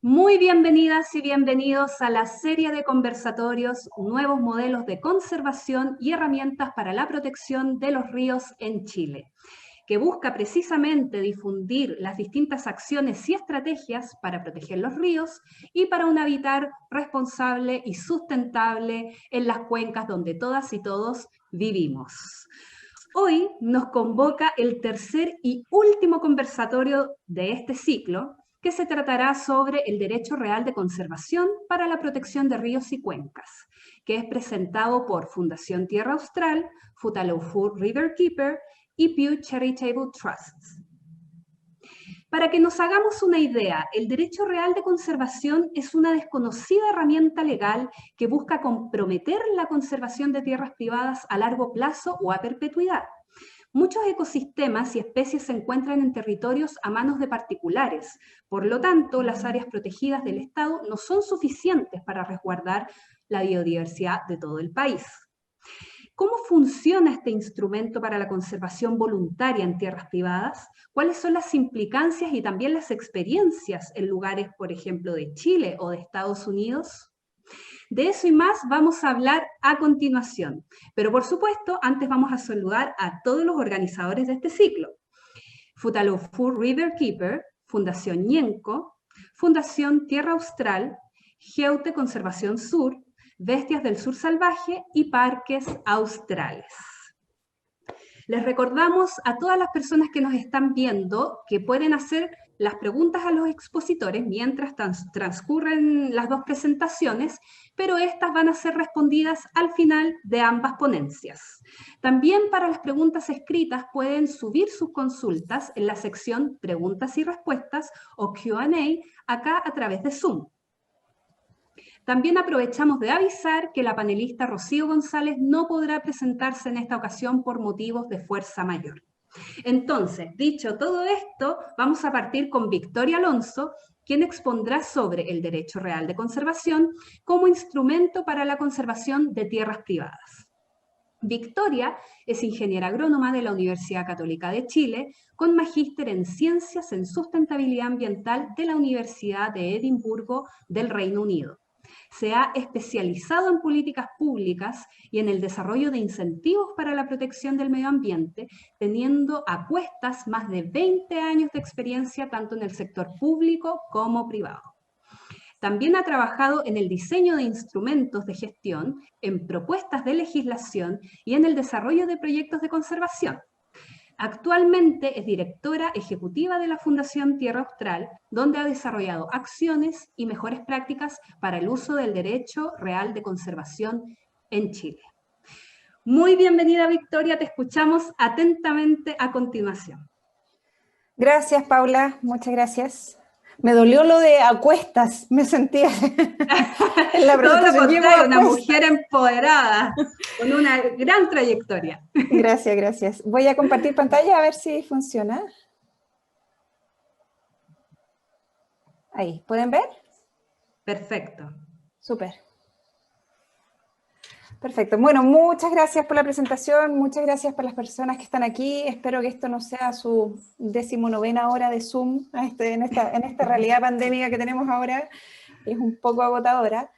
Muy bienvenidas y bienvenidos a la serie de conversatorios Nuevos modelos de conservación y herramientas para la protección de los ríos en Chile, que busca precisamente difundir las distintas acciones y estrategias para proteger los ríos y para un habitar responsable y sustentable en las cuencas donde todas y todos vivimos. Hoy nos convoca el tercer y último conversatorio de este ciclo, que se tratará sobre el derecho real de conservación para la protección de ríos y cuencas, que es presentado por Fundación Tierra Austral, Futaleufú Riverkeeper y Pew Charitable Trusts. Para que nos hagamos una idea, el derecho real de conservación es una desconocida herramienta legal que busca comprometer la conservación de tierras privadas a largo plazo o a perpetuidad. Muchos ecosistemas y especies se encuentran en territorios a manos de particulares. Por lo tanto, las áreas protegidas del Estado no son suficientes para resguardar la biodiversidad de todo el país. ¿Cómo funciona este instrumento para la conservación voluntaria en tierras privadas? ¿Cuáles son las implicancias y también las experiencias en lugares, por ejemplo, de Chile o de Estados Unidos? De eso y más vamos a hablar a continuación. Pero por supuesto, antes vamos a saludar a todos los organizadores de este ciclo. Futaleufú Riverkeeper, Fundación Ñenco, Fundación Tierra Austral, Geute Conservación Sur, Bestias del Sur Salvaje y Parques Australes. Les recordamos a todas las personas que nos están viendo que pueden hacer las preguntas a los expositores mientras transcurren las dos presentaciones, pero estas van a ser respondidas al final de ambas ponencias. También para las preguntas escritas pueden subir sus consultas en la sección Preguntas y Respuestas o Q&A acá a través de Zoom. También aprovechamos de avisar que la panelista Rocío González no podrá presentarse en esta ocasión por motivos de fuerza mayor. Entonces, dicho todo esto, vamos a partir con Victoria Alonso, quien expondrá sobre el derecho real de conservación como instrumento para la conservación de tierras privadas. Victoria es ingeniera agrónoma de la Universidad Católica de Chile, con magíster en Ciencias en Sustentabilidad Ambiental de la Universidad de Edimburgo del Reino Unido. Se ha especializado en políticas públicas y en el desarrollo de incentivos para la protección del medio ambiente, teniendo a cuestas más de 20 años de experiencia tanto en el sector público como privado. También ha trabajado en el diseño de instrumentos de gestión, en propuestas de legislación y en el desarrollo de proyectos de conservación. Actualmente es directora ejecutiva de la Fundación Tierra Austral, donde ha desarrollado acciones y mejores prácticas para el uso del derecho real de conservación en Chile. Muy bienvenida, Victoria, te escuchamos atentamente a continuación. Gracias, Paula, muchas gracias. Me dolió lo de acuestas, me sentía en la presentación. Todo lo contrario, una mujer empoderada, con una gran trayectoria. Gracias, gracias. Voy a compartir pantalla a ver si funciona. Ahí, ¿pueden ver? Perfecto. Súper. Perfecto. Bueno, muchas gracias por la presentación, muchas gracias por las personas que están aquí. Espero que esto no sea su 19ª hora de Zoom en esta realidad pandémica que tenemos ahora. Es un poco agotadora.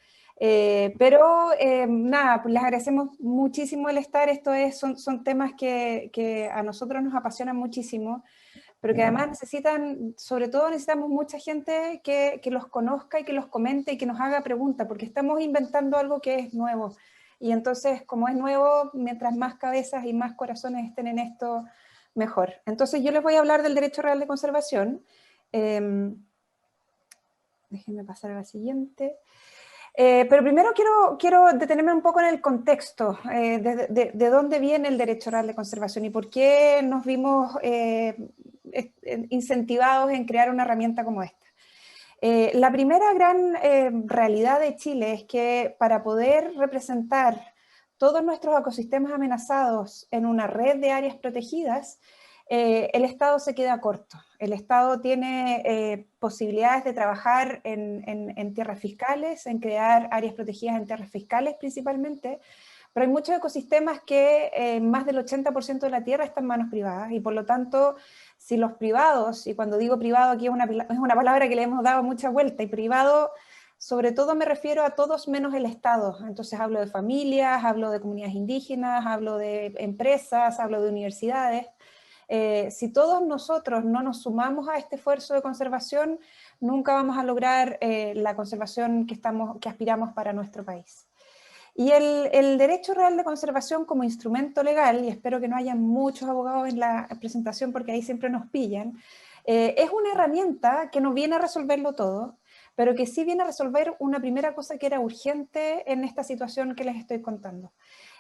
Nada, pues les agradecemos muchísimo el estar. Son temas que a nosotros nos apasionan muchísimo, pero que además sobre todo necesitamos mucha gente que los conozca y que los comente y que nos haga preguntas, porque estamos inventando algo que es nuevo. Y entonces, como es nuevo, mientras más cabezas y más corazones estén en esto, mejor. Entonces, yo les voy a hablar del derecho real de conservación. Déjenme pasar a la siguiente. Pero primero quiero detenerme un poco en el contexto, de dónde viene el derecho real de conservación y por qué nos vimos incentivados en crear una herramienta como esta. La primera gran realidad de Chile es que para poder representar todos nuestros ecosistemas amenazados en una red de áreas protegidas, el Estado se queda corto. El Estado tiene posibilidades de trabajar en tierras fiscales, en crear áreas protegidas en tierras fiscales principalmente, pero hay muchos ecosistemas que más del 80% de la tierra está en manos privadas y por lo tanto si los privados, y cuando digo privado aquí es una palabra que le hemos dado mucha vuelta, y privado sobre todo me refiero a todos menos el Estado, entonces hablo de familias, hablo de comunidades indígenas, hablo de empresas, hablo de universidades. Si todos nosotros no nos sumamos a este esfuerzo de conservación, nunca vamos a lograr la conservación que aspiramos para nuestro país. Y el derecho real de conservación como instrumento legal, y espero que no haya muchos abogados en la presentación porque ahí siempre nos pillan, es una herramienta que no viene a resolverlo todo, pero que sí viene a resolver una primera cosa que era urgente en esta situación que les estoy contando.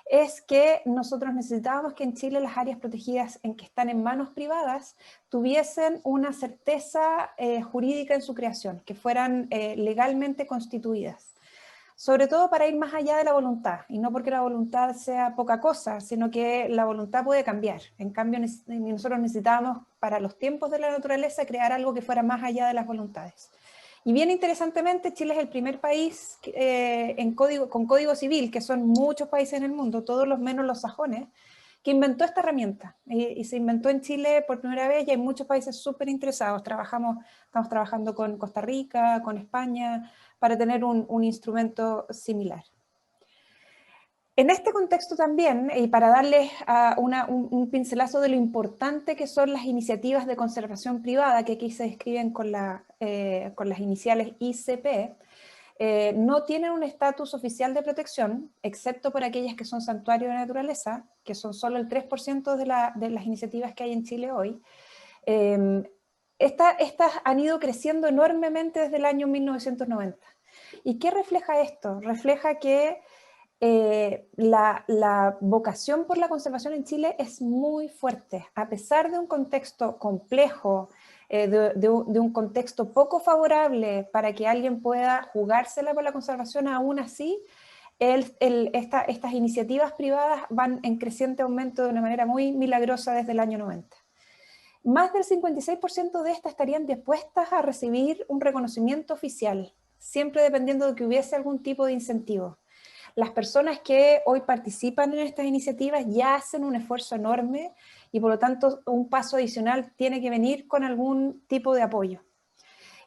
Es que nosotros necesitábamos que en Chile las áreas protegidas en que están en manos privadas tuviesen una certeza jurídica en su creación, que fueran legalmente constituidas. Sobre todo para ir más allá de la voluntad, y no porque la voluntad sea poca cosa, sino que la voluntad puede cambiar. En cambio, nosotros necesitábamos, para los tiempos de la naturaleza, crear algo que fuera más allá de las voluntades. Y bien interesantemente, Chile es el primer país con código civil, que son muchos países en el mundo, todos los menos los sajones, que inventó esta herramienta. Y se inventó en Chile por primera vez, y hay muchos países súper interesados. Estamos trabajando con Costa Rica, con España, para tener un instrumento similar. En este contexto también, y para darles un pincelazo de lo importante que son las iniciativas de conservación privada, que aquí se describen con las iniciales ICP, no tienen un estatus oficial de protección, excepto por aquellas que son santuarios de naturaleza, que son solo el 3% de las iniciativas que hay en Chile hoy. Estas han ido creciendo enormemente desde el año 1990. ¿Y qué refleja esto? Refleja que la vocación por la conservación en Chile es muy fuerte, a pesar de un contexto complejo, de un contexto poco favorable para que alguien pueda jugársela por la conservación. Aún así, estas iniciativas privadas van en creciente aumento de una manera muy milagrosa desde el año 90. Más del 56% de estas estarían dispuestas a recibir un reconocimiento oficial, siempre dependiendo de que hubiese algún tipo de incentivo. Las personas que hoy participan en estas iniciativas ya hacen un esfuerzo enorme, y por lo tanto un paso adicional tiene que venir con algún tipo de apoyo.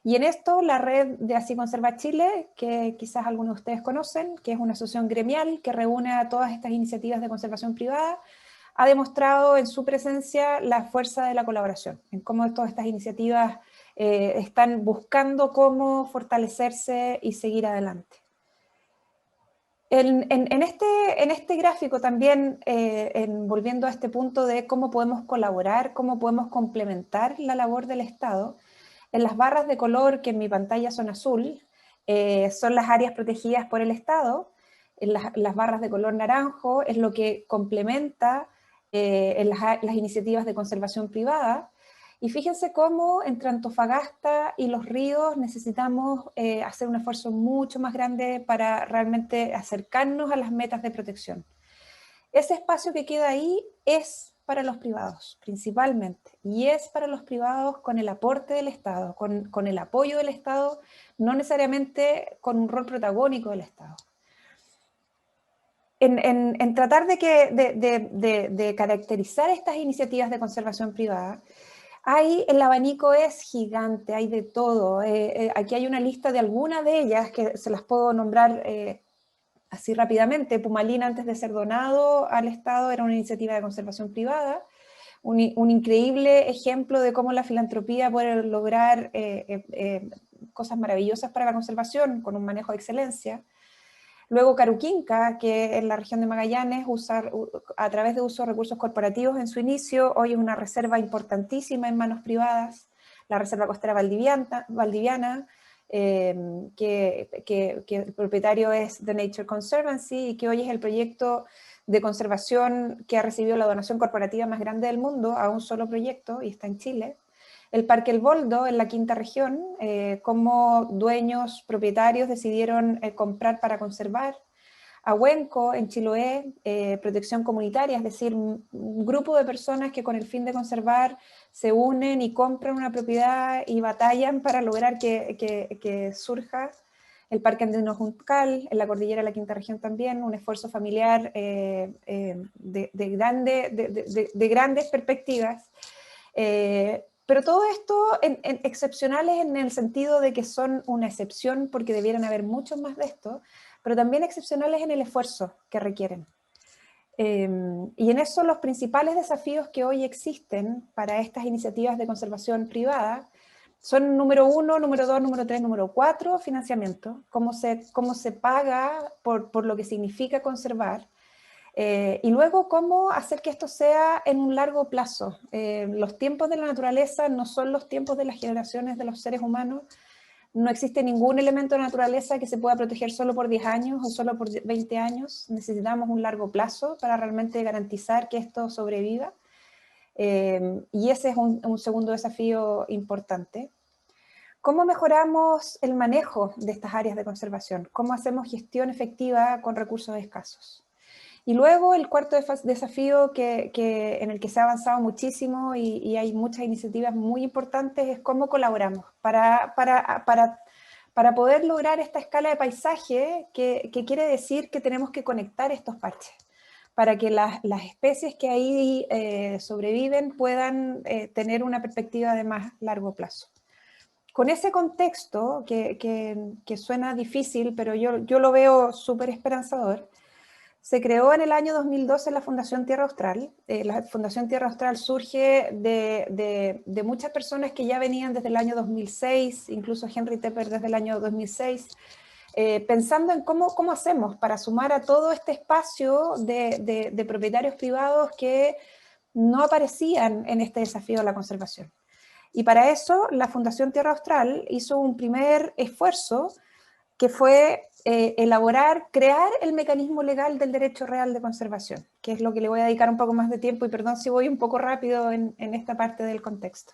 Y en esto la red de Así Conserva Chile, que quizás algunos de ustedes conocen, que es una asociación gremial que reúne a todas estas iniciativas de conservación privada, ha demostrado en su presencia la fuerza de la colaboración, en cómo todas estas iniciativas están buscando cómo fortalecerse y seguir adelante. En este gráfico también, volviendo a este punto de cómo podemos colaborar, cómo podemos complementar la labor del Estado, en las barras de color que en mi pantalla son azul, son las áreas protegidas por el Estado. En las barras de color naranjo es lo que complementa en las iniciativas de conservación privada. Y fíjense cómo entre Antofagasta y Los Ríos necesitamos hacer un esfuerzo mucho más grande para realmente acercarnos a las metas de protección. Ese espacio que queda ahí es para los privados, principalmente, y es para los privados con el aporte del Estado, con el apoyo del Estado, no necesariamente con un rol protagónico del Estado. En tratar de caracterizar estas iniciativas de conservación privada, el abanico es gigante, hay de todo. Aquí hay una lista de algunas de ellas que se las puedo nombrar así rápidamente. Pumalín, antes de ser donado al Estado, era una iniciativa de conservación privada, un increíble ejemplo de cómo la filantropía puede lograr cosas maravillosas para la conservación con un manejo de excelencia. Luego Caruquinca, que en la región de Magallanes, a través de uso de recursos corporativos en su inicio, hoy es una reserva importantísima en manos privadas, la Reserva Costera Valdiviana, que el propietario es The Nature Conservancy, y que hoy es el proyecto de conservación que ha recibido la donación corporativa más grande del mundo a un solo proyecto, y está en Chile. El Parque El Boldo, en la quinta región, como dueños, propietarios decidieron comprar para conservar. Ahuenco, en Chiloé, protección comunitaria, es decir, un grupo de personas que con el fin de conservar se unen y compran una propiedad y batallan para lograr que surja. El Parque Andino Juncal, en la cordillera de la quinta región también, un esfuerzo familiar de grandes perspectivas. Pero todo esto excepcionales en el sentido de que son una excepción porque debieran haber muchos más de esto, pero también excepcionales en el esfuerzo que requieren. Y en eso los principales desafíos que hoy existen para estas iniciativas de conservación privada son número 1, número 2, número 3, número 4, financiamiento, cómo se paga por lo que significa conservar, y luego cómo hacer que esto sea en un largo plazo. Los tiempos de la naturaleza no son los tiempos de las generaciones de los seres humanos. No existe ningún elemento de naturaleza que se pueda proteger solo por 10 años o solo por 20 años. Necesitamos un largo plazo para realmente garantizar que esto sobreviva. Y ese es un segundo desafío importante. ¿Cómo mejoramos el manejo de estas áreas de conservación? ¿Cómo hacemos gestión efectiva con recursos escasos? Y luego el cuarto desafío en el que se ha avanzado muchísimo y hay muchas iniciativas muy importantes es cómo colaboramos para poder lograr esta escala de paisaje que quiere decir que tenemos que conectar estos parches para que las especies que ahí sobreviven puedan tener una perspectiva de más largo plazo. Con ese contexto que suena difícil, pero yo lo veo súper esperanzador, se creó en el año 2012 la Fundación Tierra Austral. La Fundación Tierra Austral surge de muchas personas que ya venían desde el año 2006, incluso Henry Tepper desde el año 2006, pensando en cómo hacemos para sumar a todo este espacio de propietarios privados que no aparecían en este desafío de la conservación. Y para eso la Fundación Tierra Austral hizo un primer esfuerzo que fue crear el mecanismo legal del derecho real de conservación, que es lo que le voy a dedicar un poco más de tiempo, y perdón si voy un poco rápido en esta parte del contexto.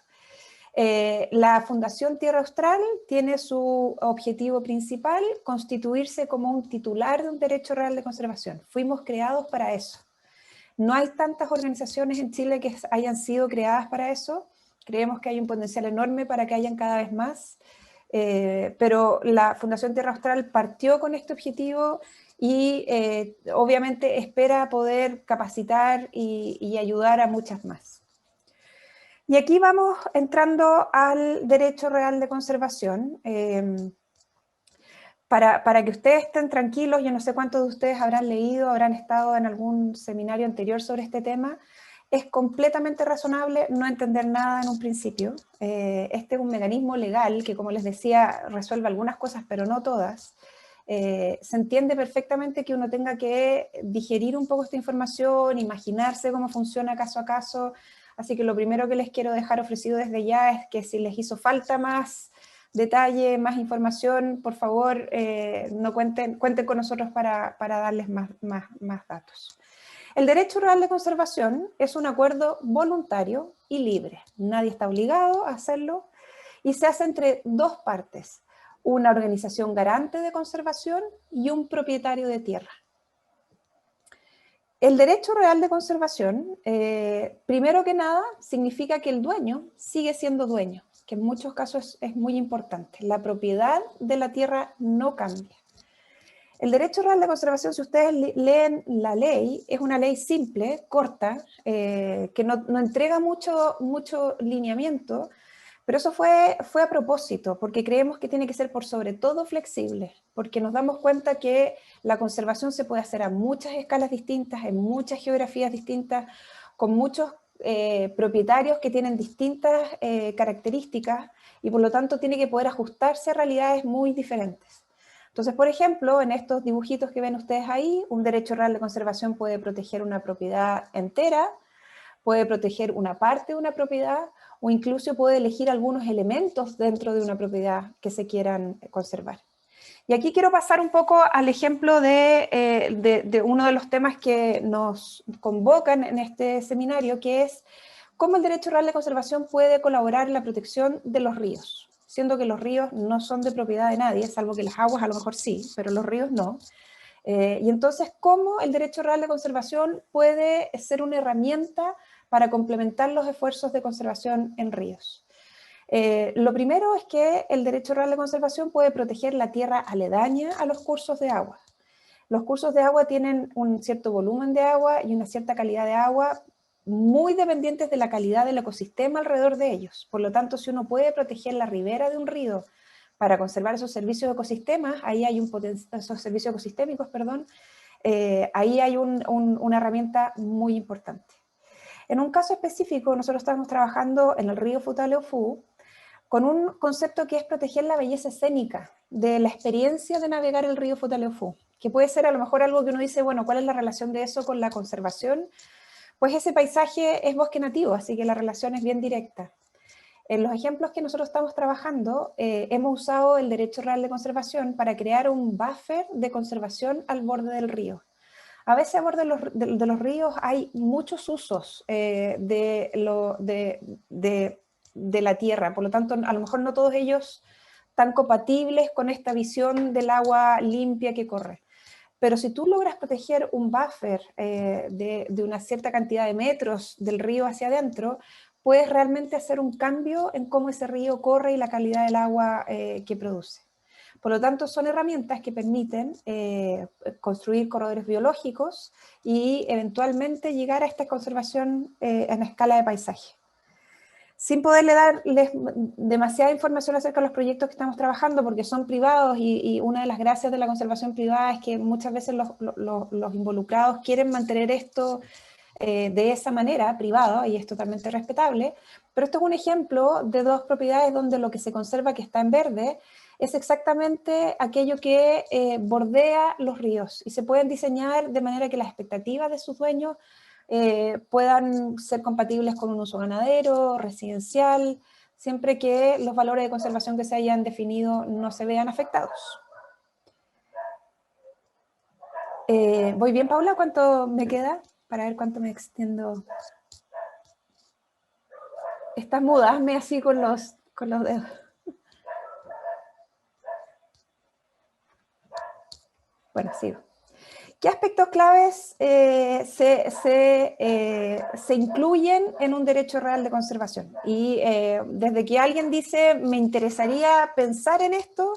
La Fundación Tierra Austral tiene su objetivo principal constituirse como un titular de un derecho real de conservación. Fuimos creados para eso. No hay tantas organizaciones en Chile que hayan sido creadas para eso. Creemos que hay un potencial enorme para que hayan cada vez más. Pero la Fundación Tierra Austral partió con este objetivo y obviamente espera poder capacitar y ayudar a muchas más. Y aquí vamos entrando al derecho real de conservación. Para que ustedes estén tranquilos, yo no sé cuántos de ustedes habrán leído, habrán estado en algún seminario anterior sobre este tema. Es completamente razonable no entender nada en un principio. Este es un mecanismo legal que, como les decía, resuelve algunas cosas, pero no todas. Se entiende perfectamente que uno tenga que digerir un poco esta información, imaginarse cómo funciona caso a caso. Así que lo primero que les quiero dejar ofrecido desde ya es que si les hizo falta más detalle, más información, por favor, no cuenten con nosotros para darles más datos. El derecho real de conservación es un acuerdo voluntario y libre. Nadie está obligado a hacerlo y se hace entre dos partes, una organización garante de conservación y un propietario de tierra. El derecho real de conservación, primero que nada, significa que el dueño sigue siendo dueño, que en muchos casos es muy importante. La propiedad de la tierra no cambia. El derecho real de conservación, si ustedes leen la ley, es una ley simple, corta, que no entrega mucho lineamiento, pero eso fue a propósito, porque creemos que tiene que ser por sobre todo flexible, porque nos damos cuenta que la conservación se puede hacer a muchas escalas distintas, en muchas geografías distintas, con muchos propietarios que tienen distintas características, y por lo tanto tiene que poder ajustarse a realidades muy diferentes. Entonces, por ejemplo, en estos dibujitos que ven ustedes ahí, un derecho real de conservación puede proteger una propiedad entera, puede proteger una parte de una propiedad, o incluso puede elegir algunos elementos dentro de una propiedad que se quieran conservar. Y aquí quiero pasar un poco al ejemplo de uno de los temas que nos convocan en este seminario, que es cómo el derecho real de conservación puede colaborar en la protección de los ríos, siendo que los ríos no son de propiedad de nadie, salvo que las aguas a lo mejor sí, pero los ríos no. Y entonces, ¿cómo el derecho real de conservación puede ser una herramienta para complementar los esfuerzos de conservación en ríos? Lo primero es que el derecho real de conservación puede proteger la tierra aledaña a los cursos de agua. Los cursos de agua tienen un cierto volumen de agua y una cierta calidad de agua muy dependientes de la calidad del ecosistema alrededor de ellos. Por lo tanto, si uno puede proteger la ribera de un río para conservar esos servicios de ecosistemas, ahí hay esos servicios ecosistémicos, perdón, ahí hay una herramienta muy importante. En un caso específico, nosotros estamos trabajando en el río Futaleufú con un concepto que es proteger la belleza escénica de la experiencia de navegar el río Futaleufú, que puede ser a lo mejor algo que uno dice, bueno, ¿cuál es la relación de eso con la conservación? Pues ese paisaje es bosque nativo, así que la relación es bien directa. En los ejemplos que nosotros estamos trabajando, hemos usado el derecho real de conservación para crear un buffer de conservación al borde del río. A veces a borde de los ríos hay muchos usos de la tierra, por lo tanto, a lo mejor no todos ellos tan compatibles con esta visión del agua limpia que corre. Pero si tú logras proteger un buffer de una cierta cantidad de metros del río hacia adentro, puedes realmente hacer un cambio en cómo ese río corre y la calidad del agua que produce. Por lo tanto, son herramientas que permiten construir corredores biológicos y eventualmente llegar a esta conservación en escala de paisaje. Sin poderle darles demasiada información acerca de los proyectos que estamos trabajando, porque son privados y una de las gracias de la conservación privada es que muchas veces los involucrados quieren mantener esto de esa manera, privado, y es totalmente respetable, pero esto es un ejemplo de dos propiedades donde lo que se conserva que está en verde es exactamente aquello que bordea los ríos y se pueden diseñar de manera que las expectativas de sus dueños puedan ser compatibles con un uso ganadero, residencial, siempre que los valores de conservación que se hayan definido no se vean afectados. ¿Voy bien, Paula? ¿Cuánto me queda? Para ver cuánto me extiendo. Estás muda, hazme así con los dedos. Bueno, sigo. ¿Qué aspectos claves se incluyen en un derecho real de conservación? Y desde que alguien dice, me interesaría pensar en esto,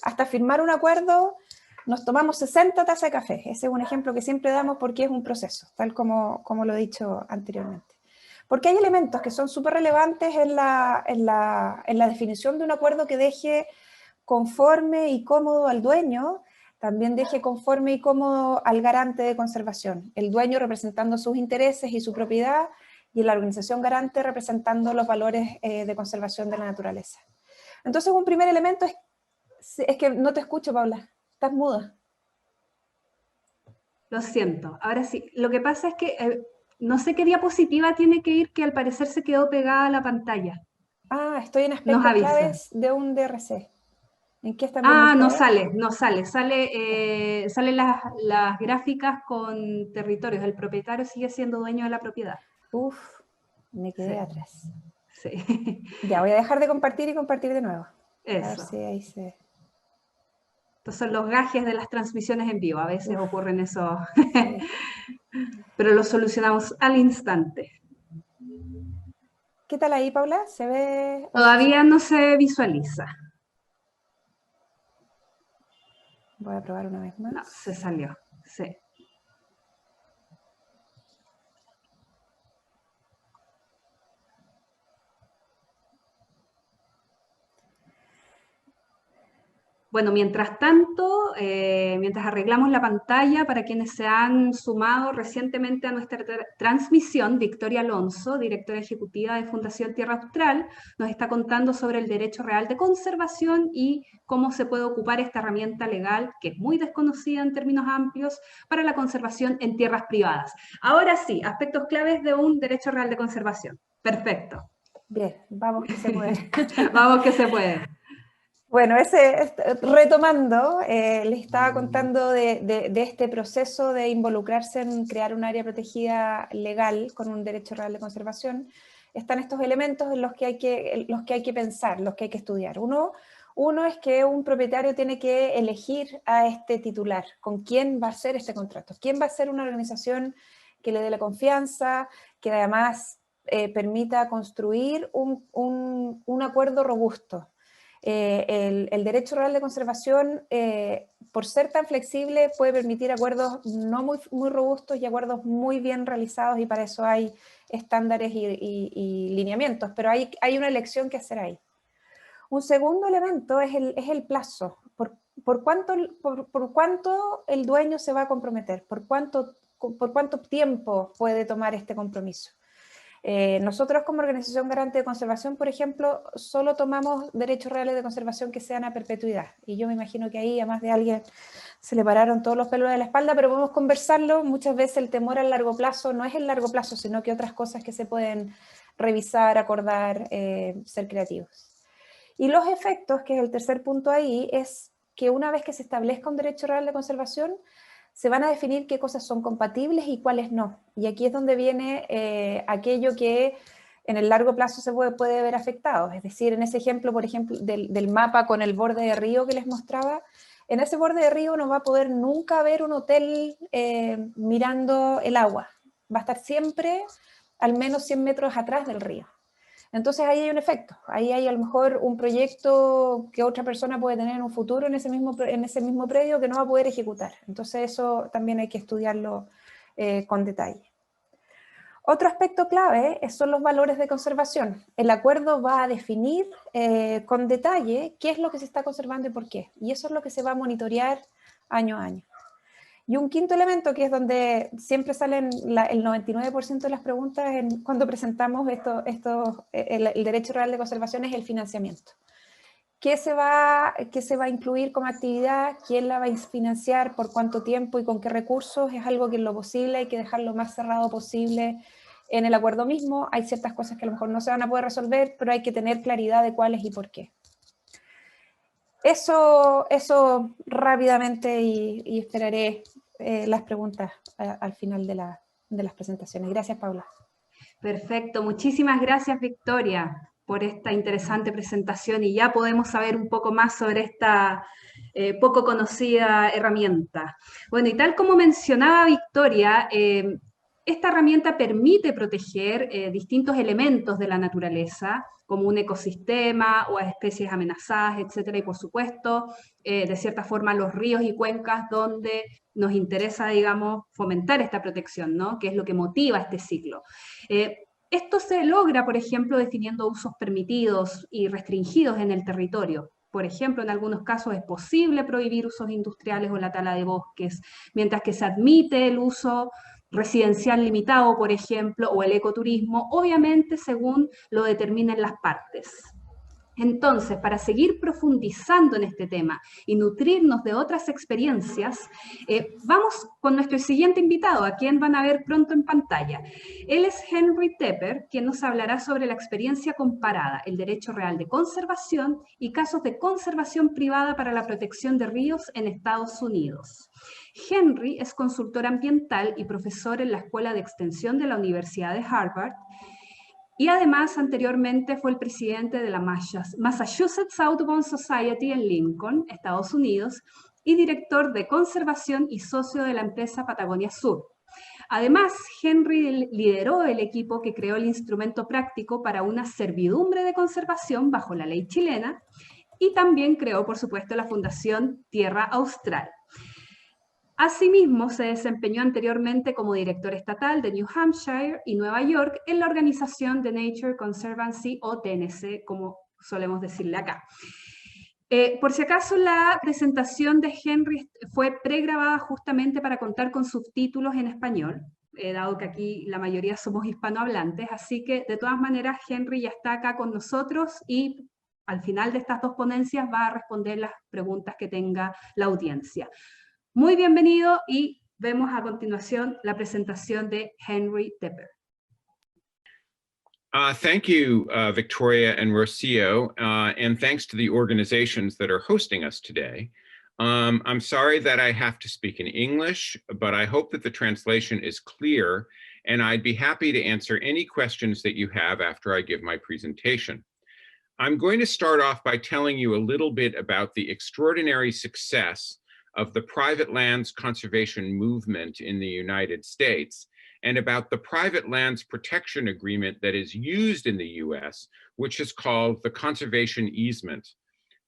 hasta firmar un acuerdo, nos tomamos 60 tazas de café. Ese es un ejemplo que siempre damos porque es un proceso, tal como lo he dicho anteriormente. Porque hay elementos que son súper relevantes en la definición de un acuerdo que deje conforme y cómodo al dueño, también deje conforme y cómodo al garante de conservación, el dueño representando sus intereses y su propiedad, y la organización garante representando los valores de conservación de la naturaleza. Entonces, un primer elemento es que no te escucho, Paula, estás muda. Lo siento, ahora sí. Lo que pasa es que no sé qué diapositiva tiene que ir, que al parecer se quedó pegada a la pantalla. Estoy en Nos aspectos avisa. claves de un DRC. ¿En qué están viendo No ustedes? salen las gráficas con territorios. El propietario sigue siendo dueño de la propiedad. Uf, me quedé Sí, atrás. sí. Ya, voy a dejar de compartir y compartir de nuevo. A ver Eso. si ahí se... Estos son los gajes de las transmisiones en vivo. A veces Uf, ocurren eso, sí. pero los solucionamos al instante. ¿Qué tal ahí, Paula? ¿Se ve? Todavía no se visualiza. Voy a probar una vez más. No, se salió. Sí. Bueno, mientras tanto, mientras arreglamos la pantalla, para quienes se han sumado recientemente a nuestra transmisión, Victoria Alonso, directora ejecutiva de Fundación Tierra Austral, nos está contando sobre el derecho real de conservación y cómo se puede ocupar esta herramienta legal, que es muy desconocida en términos amplios, para la conservación en tierras privadas. Ahora sí, aspectos claves de un derecho real de conservación. Perfecto. Bien, vamos que se puede. Vamos que se puede. Bueno, retomando, les estaba contando de este proceso de involucrarse en crear un área protegida legal con un derecho real de conservación. Están estos elementos en los que hay que pensar, los que hay que estudiar. Uno es que un propietario tiene que elegir a este titular, con quién va a hacer este contrato, quién va a ser una organización que le dé la confianza, que además permita construir un acuerdo robusto. El derecho real de conservación, por ser tan flexible, puede permitir acuerdos no muy robustos y acuerdos muy bien realizados, y para eso hay estándares y lineamientos, pero hay una elección que hacer ahí. Un segundo elemento es el plazo. ¿Por cuánto el dueño se va a comprometer? ¿Por cuánto tiempo puede tomar este compromiso? Nosotros como Organización Garante de Conservación, por ejemplo, solo tomamos derechos reales de conservación que sean a perpetuidad. Y yo me imagino que ahí a más de alguien se le pararon todos los pelos de la espalda, pero podemos conversarlo. Muchas veces el temor al largo plazo no es el largo plazo, sino que otras cosas que se pueden revisar, acordar, ser creativos. Y los efectos, que es el tercer punto ahí, es que una vez que se establezca un derecho real de conservación, se van a definir qué cosas son compatibles y cuáles no. Y aquí es donde viene aquello que en el largo plazo se puede ver afectado. Es decir, en ese ejemplo, por ejemplo, del mapa con el borde de río que les mostraba, en ese borde de río no va a poder nunca ver un hotel mirando el agua. Va a estar siempre al menos 100 metros atrás del río. Entonces ahí hay un efecto, ahí hay a lo mejor un proyecto que otra persona puede tener en un futuro en ese mismo predio que no va a poder ejecutar. Entonces eso también hay que estudiarlo con detalle. Otro aspecto clave son los valores de conservación. El acuerdo va a definir con detalle qué es lo que se está conservando y por qué. Y eso es lo que se va a monitorear año a año. Y un quinto elemento, que es donde siempre salen el 99% de las preguntas cuando presentamos el derecho real de conservación, es el financiamiento. ¿Qué se va a incluir como actividad? ¿Quién la va a financiar? ¿Por cuánto tiempo y con qué recursos? Es algo que en lo posible hay que dejar lo más cerrado posible en el acuerdo mismo. Hay ciertas cosas que a lo mejor no se van a poder resolver, pero hay que tener claridad de cuáles y por qué. Eso rápidamente, y esperaré las preguntas al final de las presentaciones. Gracias, Paula. Perfecto, muchísimas gracias, Victoria, por esta interesante presentación, y ya podemos saber un poco más sobre esta poco conocida herramienta. Bueno, y tal como mencionaba Victoria, esta herramienta permite proteger distintos elementos de la naturaleza, como un ecosistema o a especies amenazadas, etcétera, y por supuesto, de cierta forma, los ríos y cuencas donde nos interesa, digamos, fomentar esta protección, ¿no? Que es lo que motiva este ciclo. Esto se logra, por ejemplo, definiendo usos permitidos y restringidos en el territorio. Por ejemplo, en algunos casos es posible prohibir usos industriales o la tala de bosques, mientras que se admite el uso residencial limitado, por ejemplo, o el ecoturismo, obviamente según lo determinen las partes. Entonces, para seguir profundizando en este tema y nutrirnos de otras experiencias, vamos con nuestro siguiente invitado, a quien van a ver pronto en pantalla. Él es Henry Tepper, quien nos hablará sobre la experiencia comparada, el derecho real de conservación y casos de conservación privada para la protección de ríos en Estados Unidos. Henry es consultor ambiental y profesor en la Escuela de Extensión de la Universidad de Harvard, y además anteriormente fue el presidente de la Massachusetts Audubon Society en Lincoln, Estados Unidos, y director de conservación y socio de la empresa Patagonia Sur. Además, Henry lideró el equipo que creó el instrumento práctico para una servidumbre de conservación bajo la ley chilena, y también creó, por supuesto, la Fundación Tierra Austral. Asimismo, se desempeñó anteriormente como director estatal de New Hampshire y Nueva York en la organización The Nature Conservancy, o TNC, como solemos decirle acá. Por si acaso, la presentación de Henry fue pregrabada justamente para contar con subtítulos en español, dado que aquí la mayoría somos hispanohablantes, así que de todas maneras Henry ya está acá con nosotros y al final de estas dos ponencias va a responder las preguntas que tenga la audiencia. Muy bienvenido, y vemos a continuación la presentación de Henry Tepper. Thank you, Victoria and Rocio, and thanks to the organizations that are hosting us today. I'm sorry that I have to speak in English, but I hope that the translation is clear, and I'd be happy to answer any questions that you have after I give my presentation. I'm going to start off by telling you a little bit about the extraordinary success of the private lands conservation movement in the United States, and about the private lands protection agreement that is used in the US, which is called the conservation easement.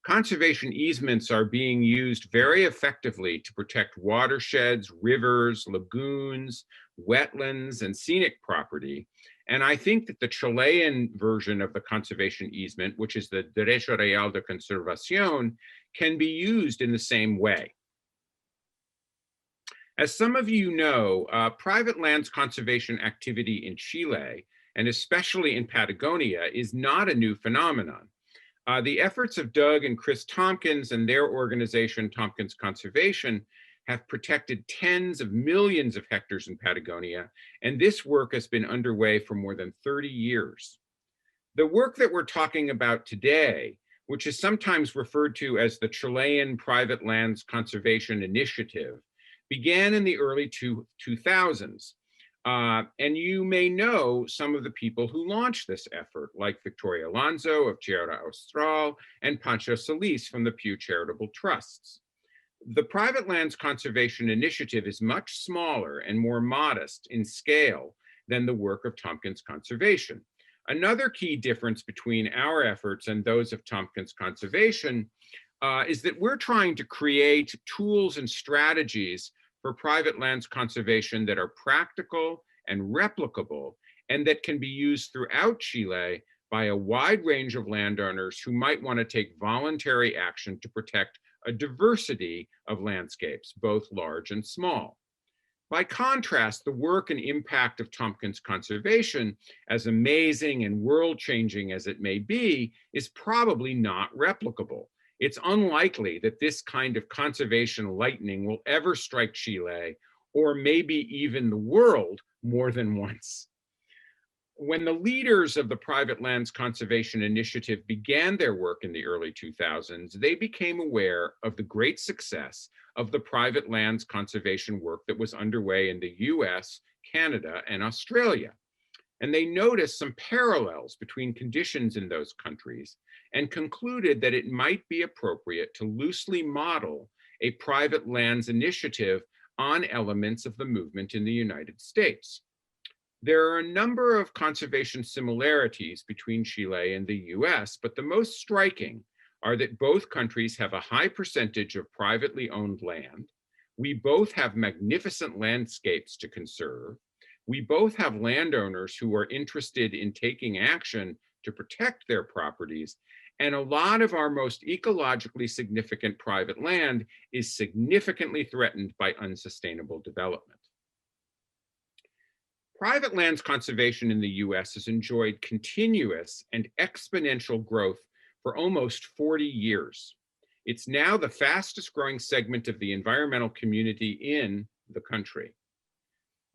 conservation easements are being used very effectively to protect watersheds, rivers, lagoons, wetlands, and scenic property. And I think that the Chilean version of the conservation easement, which is the Derecho Real de Conservación, can be used in the same way. As some of you know, private lands conservation activity in Chile, and especially in Patagonia, is not a new phenomenon. The efforts of Doug and Chris Tompkins and their organization, Tompkins Conservation, have protected tens of millions of hectares in Patagonia, and this work has been underway for more than 30 years. The work that we're talking about today, which is sometimes referred to as the Chilean Private Lands Conservation Initiative, began in the early 2000s. And you may know some of the people who launched this effort, like Victoria Alonso of Tierra Austral and Pancho Solis from the Pew Charitable Trusts. The Private Lands Conservation Initiative is much smaller and more modest in scale than the work of Tompkins Conservation. Another key difference between our efforts and those of Tompkins Conservation is that we're trying to create tools and strategies for private lands conservation that are practical and replicable, and that can be used throughout Chile by a wide range of landowners who might want to take voluntary action to protect a diversity of landscapes, both large and small. By contrast, the work and impact of Tompkins Conservation, as amazing and world-changing as it may be, is probably not replicable. It's unlikely that this kind of conservation lightning will ever strike Chile, or maybe even the world, more than once. When the leaders of the Private Lands Conservation Initiative began their work in the early 2000s, they became aware of the great success of the private lands conservation work that was underway in the US, Canada, and Australia. And they noticed some parallels between conditions in those countries and concluded that it might be appropriate to loosely model a private lands initiative on elements of the movement in the United States. There are a number of conservation similarities between Chile and the US, but the most striking are that both countries have a high percentage of privately owned land. We both have magnificent landscapes to conserve. We both have landowners who are interested in taking action to protect their properties. And a lot of our most ecologically significant private land is significantly threatened by unsustainable development. Private lands conservation in the US has enjoyed continuous and exponential growth for almost 40 years. It's now the fastest growing segment of the environmental community in the country.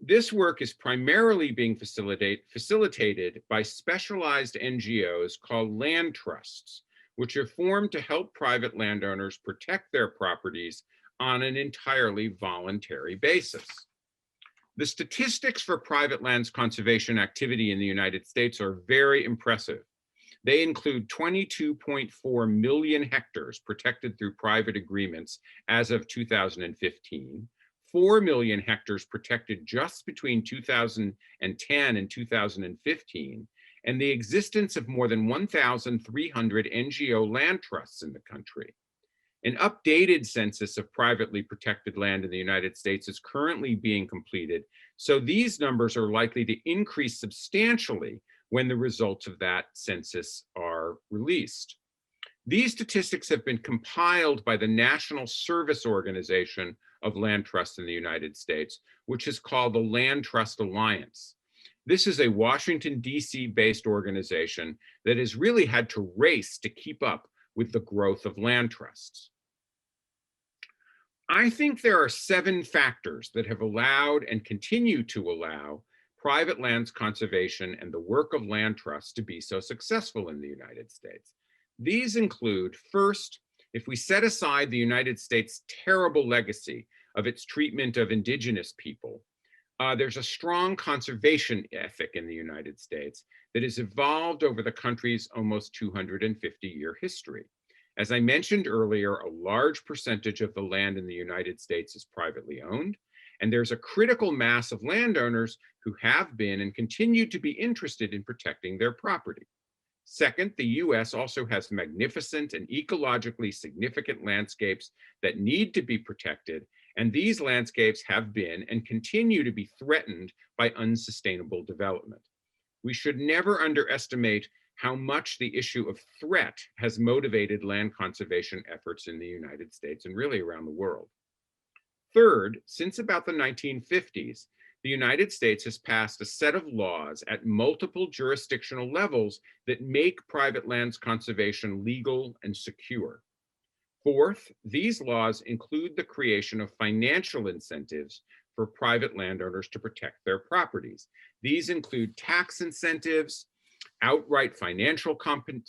This work is primarily being facilitated by specialized NGOs called land trusts, which are formed to help private landowners protect their properties on an entirely voluntary basis. The statistics for private lands conservation activity in the United States are very impressive. They include 22.4 million hectares protected through private agreements as of 2015, 4 million hectares protected just between 2010 and 2015, and the existence of more than 1,300 NGO land trusts in the country. An updated census of privately protected land in the United States is currently being completed, so these numbers are likely to increase substantially when the results of that census are released. These statistics have been compiled by the National Service Organization of Land Trusts in the United States, which is called the Land Trust Alliance. This is a Washington, D.C. based organization that has really had to race to keep up with the growth of land trusts. I think there are 7 factors that have allowed and continue to allow private lands conservation and the work of land trusts to be so successful in the United States. These include, first, if we set aside the United States' terrible legacy of its treatment of indigenous people, there's a strong conservation ethic in the United States that has evolved over the country's almost 250-year history. As I mentioned earlier, a large percentage of the land in the United States is privately owned, and there's a critical mass of landowners who have been and continue to be interested in protecting their property. Second, the US also has magnificent and ecologically significant landscapes that need to be protected, and these landscapes have been and continue to be threatened by unsustainable development. We should never underestimate how much the issue of threat has motivated land conservation efforts in the United States and really around the world. Third, since about the 1950s, the United States has passed a set of laws at multiple jurisdictional levels that make private lands conservation legal and secure. Fourth, these laws include the creation of financial incentives for private landowners to protect their properties. These include tax incentives, outright financial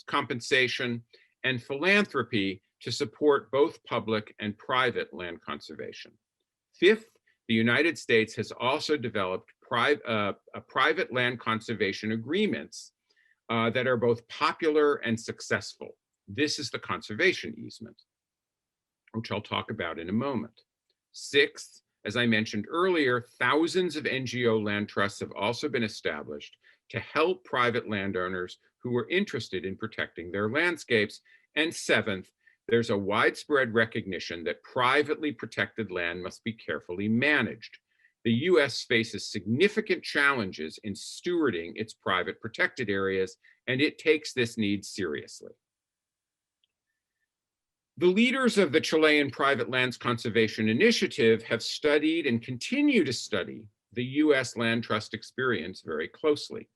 compensation, and philanthropy to support both public and private land conservation. Fifth, the United States has also developed private land conservation agreements that are both popular and successful. This is the conservation easement, which I'll talk about in a moment. Sixth, as I mentioned earlier, thousands of NGO land trusts have also been established to help private landowners who are interested in protecting their landscapes. And seventh, there's a widespread recognition that privately protected land must be carefully managed. The US faces significant challenges in stewarding its private protected areas, and it takes this need seriously. The leaders of the Chilean Private Lands Conservation Initiative have studied and continue to study the US land trust experience very closely.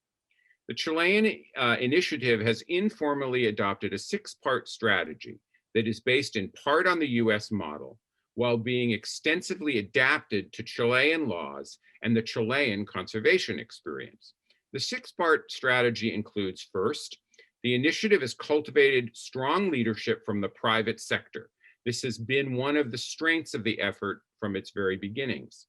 The Chilean initiative has informally adopted a six-part strategy that is based in part on the US model, while being extensively adapted to Chilean laws and the Chilean conservation experience. The six-part strategy includes, first, the initiative has cultivated strong leadership from the private sector. This has been one of the strengths of the effort from its very beginnings.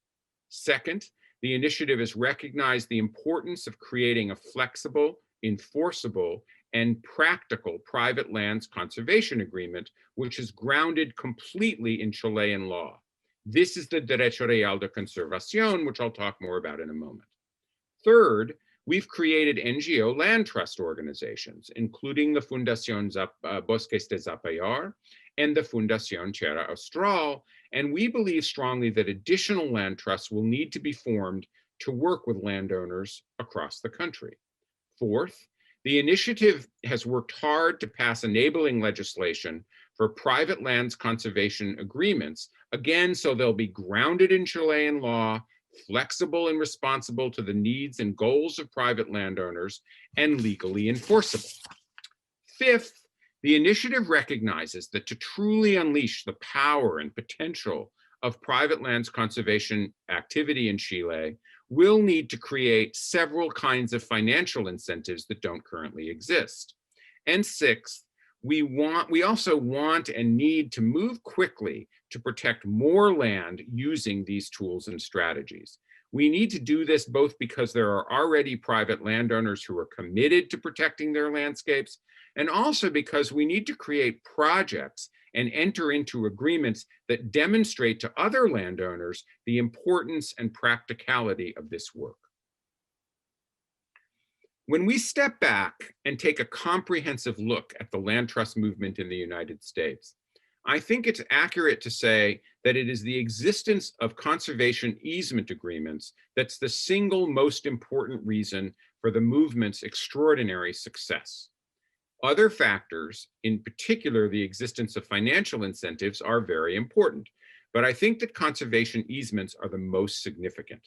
Second, the initiative has recognized the importance of creating a flexible, enforceable, and practical private lands conservation agreement, which is grounded completely in Chilean law. This is the Derecho Real de Conservación, which I'll talk more about in a moment. Third, we've created NGO land trust organizations, including the Fundación Bosques de Zapallar and the Fundación Tierra Austral, and we believe strongly that additional land trusts will need to be formed to work with landowners across the country. Fourth, the initiative has worked hard to pass enabling legislation for private lands conservation agreements, again, so they'll be grounded in Chilean law, flexible and responsible to the needs and goals of private landowners, and legally enforceable. Fifth, the initiative recognizes that to truly unleash the power and potential of private lands conservation activity in Chile, we'll need to create several kinds of financial incentives that don't currently exist. And sixth, we also want and need to move quickly to protect more land using these tools and strategies. We need to do this both because there are already private landowners who are committed to protecting their landscapes, and also because we need to create projects and enter into agreements that demonstrate to other landowners the importance and practicality of this work. When we step back and take a comprehensive look at the land trust movement in the United States, I think it's accurate to say that it is the existence of conservation easement agreements that's the single most important reason for the movement's extraordinary success. Other factors, in particular the existence of financial incentives, are very important, but I think that conservation easements are the most significant.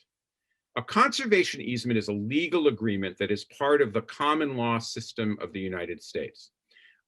A conservation easement is a legal agreement that is part of the common law system of the United States.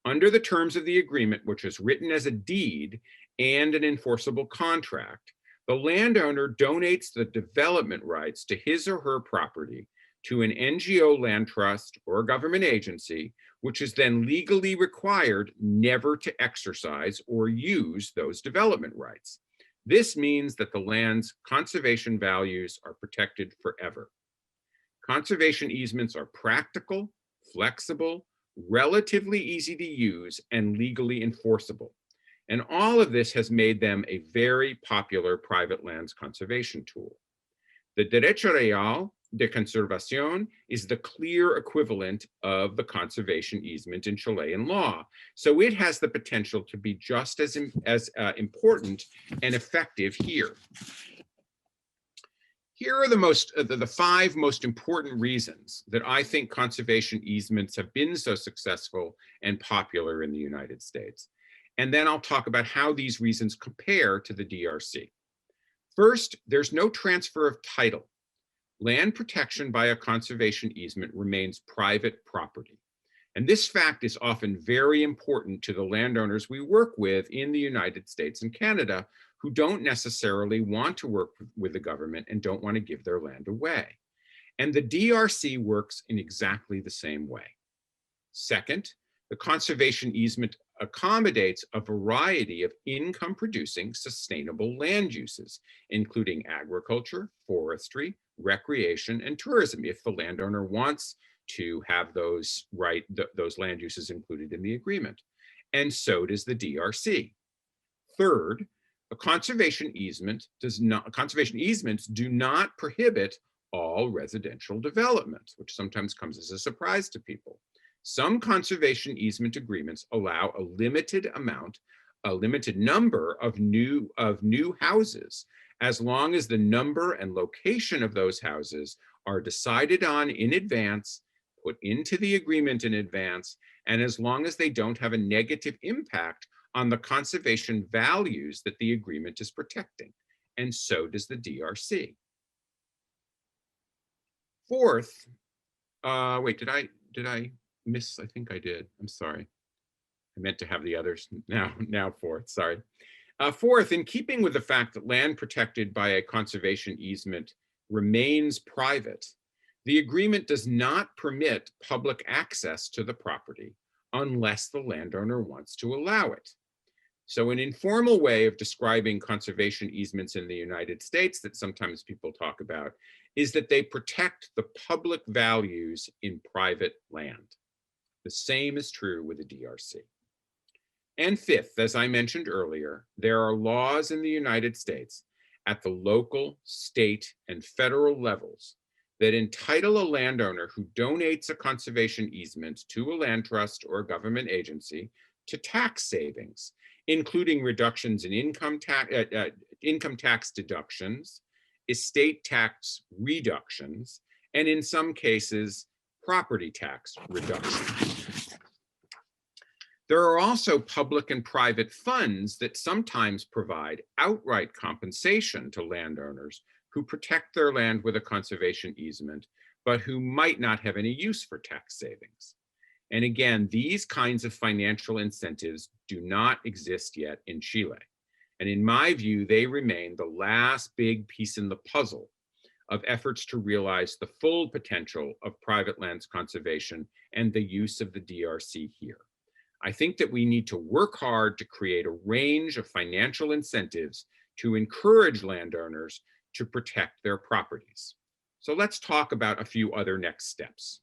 Under the terms of the agreement, which is written as a deed and an enforceable contract, the landowner donates the development rights to his or her property to an NGO land trust or a government agency, which is then legally required never to exercise or use those development rights. This means that the land's conservation values are protected forever. Conservation easements are practical, flexible, relatively easy to use, and legally enforceable. And all of this has made them a very popular private lands conservation tool. The Derecho Real de conservación is the clear equivalent of the conservation easement in Chilean law. So it has the potential to be just as important and effective here. Here are the 5 most important reasons that I think conservation easements have been so successful and popular in the United States. And then I'll talk about how these reasons compare to the DRC. First, there's no transfer of title. Land protection by a conservation easement remains private property. And this fact is often very important to the landowners we work with in the United States and Canada, who don't necessarily want to work with the government and don't want to give their land away. And the DRC works in exactly the same way. Second, the conservation easement accommodates a variety of income-producing sustainable land uses, including agriculture, forestry, recreation, and tourism, if the landowner wants to have those land uses included in the agreement. And so does the DRC. Third, conservation easements do not prohibit all residential development, which sometimes comes as a surprise to people. Some conservation easement agreements allow a limited number of new houses, as long as the number and location of those houses are decided on in advance, put into the agreement in advance, and as long as they don't have a negative impact on the conservation values that the agreement is protecting. And so does the DRC. Fourth, wait, did I miss? I think I did. I'm sorry. I meant to have the others now fourth, sorry. Fourth, in keeping with the fact that land protected by a conservation easement remains private, the agreement does not permit public access to the property unless the landowner wants to allow it. So an informal way of describing conservation easements in the United States that sometimes people talk about is that they protect the public values in private land. The same is true with the DRC. And fifth, as I mentioned earlier, there are laws in the United States at the local, state, and federal levels that entitle a landowner who donates a conservation easement to a land trust or a government agency to tax savings, including reductions in income tax deductions, estate tax reductions, and in some cases, property tax reductions. There are also public and private funds that sometimes provide outright compensation to landowners who protect their land with a conservation easement, but who might not have any use for tax savings. And again, these kinds of financial incentives do not exist yet in Chile. And in my view, they remain the last big piece in the puzzle of efforts to realize the full potential of private lands conservation and the use of the DRC here. I think that we need to work hard to create a range of financial incentives to encourage landowners to protect their properties. So let's talk about a few other next steps.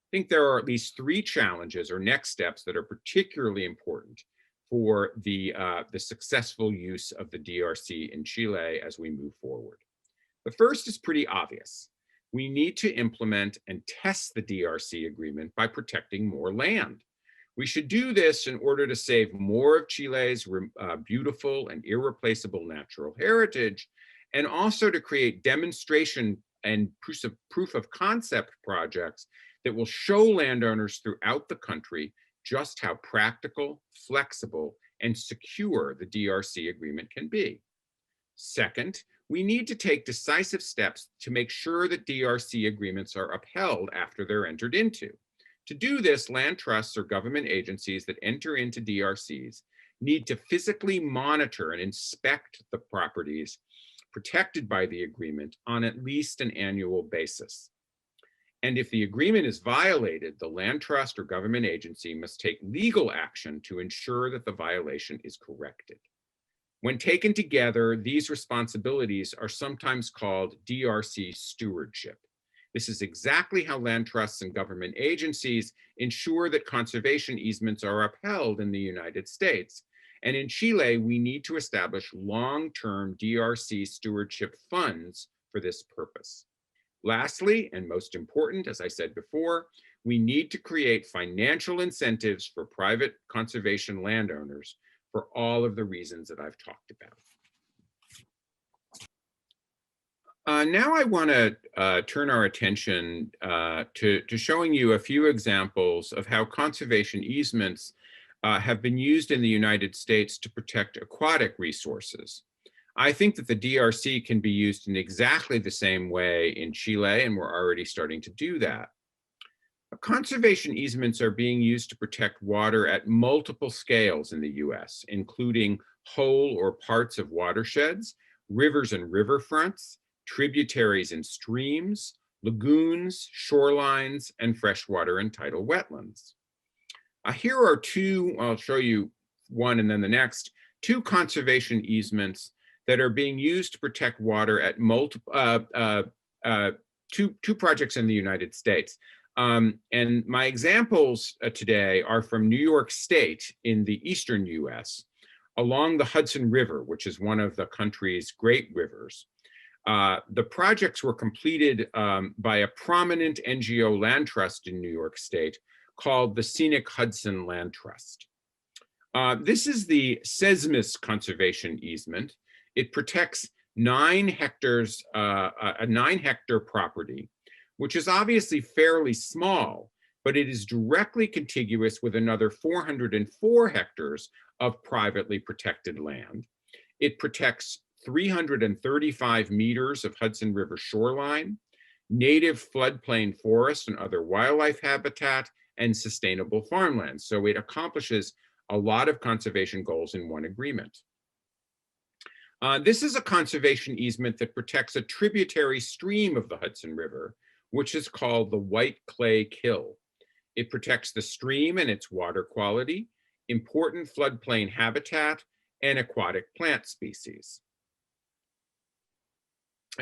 I think there are at least 3 challenges or next steps that are particularly important for the successful use of the DRC in Chile as we move forward. The first is pretty obvious. We need to implement and test the DRC agreement by protecting more land. We should do this in order to save more of Chile's beautiful and irreplaceable natural heritage, and also to create demonstration and proof of concept projects that will show landowners throughout the country just how practical, flexible, and secure the DRC agreement can be. Second, we need to take decisive steps to make sure that DRC agreements are upheld after they're entered into. To do this, land trusts or government agencies that enter into DRCs need to physically monitor and inspect the properties protected by the agreement on at least an annual basis. And if the agreement is violated, the land trust or government agency must take legal action to ensure that the violation is corrected. When taken together, these responsibilities are sometimes called DRC stewardship. This is exactly how land trusts and government agencies ensure that conservation easements are upheld in the United States. And in Chile, we need to establish long-term DRC stewardship funds for this purpose. Lastly, and most important, as I said before, we need to create financial incentives for private conservation landowners for all of the reasons that I've talked about. Now I want to turn our attention to showing you a few examples of how conservation easements have been used in the United States to protect aquatic resources. I think that the DRC can be used in exactly the same way in Chile, and we're already starting to do that. Conservation easements are being used to protect water at multiple scales in the US, including whole or parts of watersheds, rivers and riverfronts, tributaries and streams, lagoons, shorelines, and freshwater and tidal wetlands. Here are two, I'll show you one and then the next, two conservation easements that are being used to protect water at multiple, two projects in the United States. And my examples today are from New York State in the eastern US, along the Hudson River, which is one of the country's great rivers. The projects were completed by a prominent NGO land trust in New York State called the Scenic Hudson Land Trust. This is the Sesmis Conservation Easement. It protects 9 hectares, a 9-hectare property, which is obviously fairly small, but it is directly contiguous with another 404 hectares of privately protected land. It protects 335 meters of Hudson River shoreline, native floodplain forest and other wildlife habitat, and sustainable farmland. So it accomplishes a lot of conservation goals in one agreement. This is a conservation easement that protects a tributary stream of the Hudson River, which is called the White Clay Kill. It protects the stream and its water quality, important floodplain habitat, and aquatic plant species.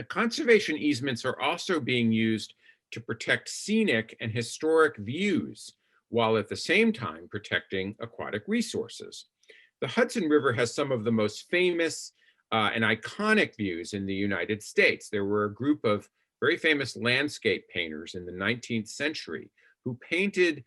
Conservation easements are also being used to protect scenic and historic views, while at the same time protecting aquatic resources. The Hudson River has some of the most famous and iconic views in the United States. There were a group of very famous landscape painters in the 19th century who painted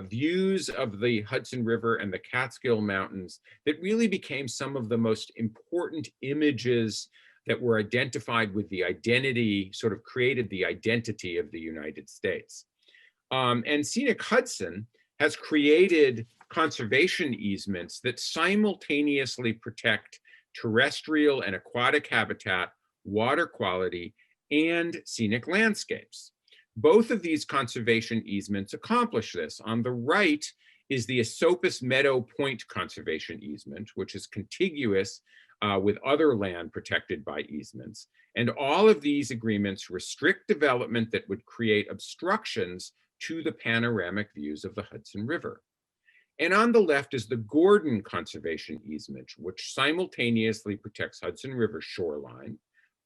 views of the Hudson River and the Catskill Mountains that really became some of the most important images that were identified with the identity, sort of created the identity of the United States. And Scenic Hudson has created conservation easements that simultaneously protect terrestrial and aquatic habitat, water quality, and scenic landscapes. Both of these conservation easements accomplish this. On the right is the Esopus Meadow Point Conservation Easement, which is contiguous with other land protected by easements. And all of these agreements restrict development that would create obstructions to the panoramic views of the Hudson River. And on the left is the Gordon Conservation Easement, which simultaneously protects Hudson River shoreline,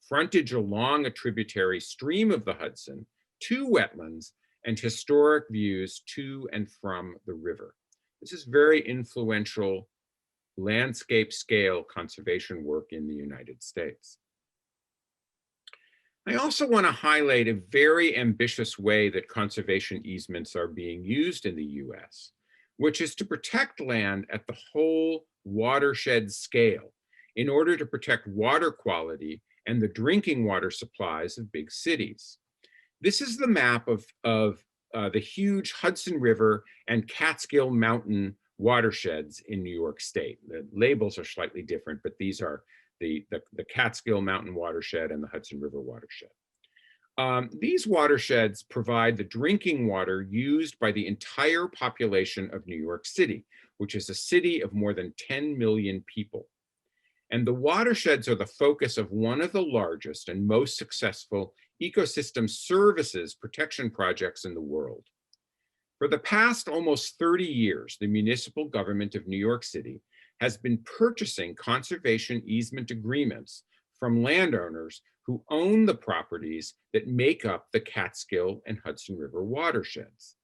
frontage along a tributary stream of the Hudson, 2 wetlands, and historic views to and from the river. This is very influential landscape scale conservation work in the United States. I also want to highlight a very ambitious way that conservation easements are being used in the US, which is to protect land at the whole watershed scale in order to protect water quality and the drinking water supplies of big cities. This is the map of the huge Hudson River and Catskill Mountain watersheds in New York State. The labels are slightly different, but these are the Catskill Mountain watershed and the Hudson River watershed. These watersheds provide the drinking water used by the entire population of New York City, which is a city of more than 10 million people. And the watersheds are the focus of one of the largest and most successful ecosystem services protection projects in the world. For the past almost 30 years, the municipal government of New York City has been purchasing conservation easement agreements from landowners who own the properties that make up the Catskill and Hudson River watersheds.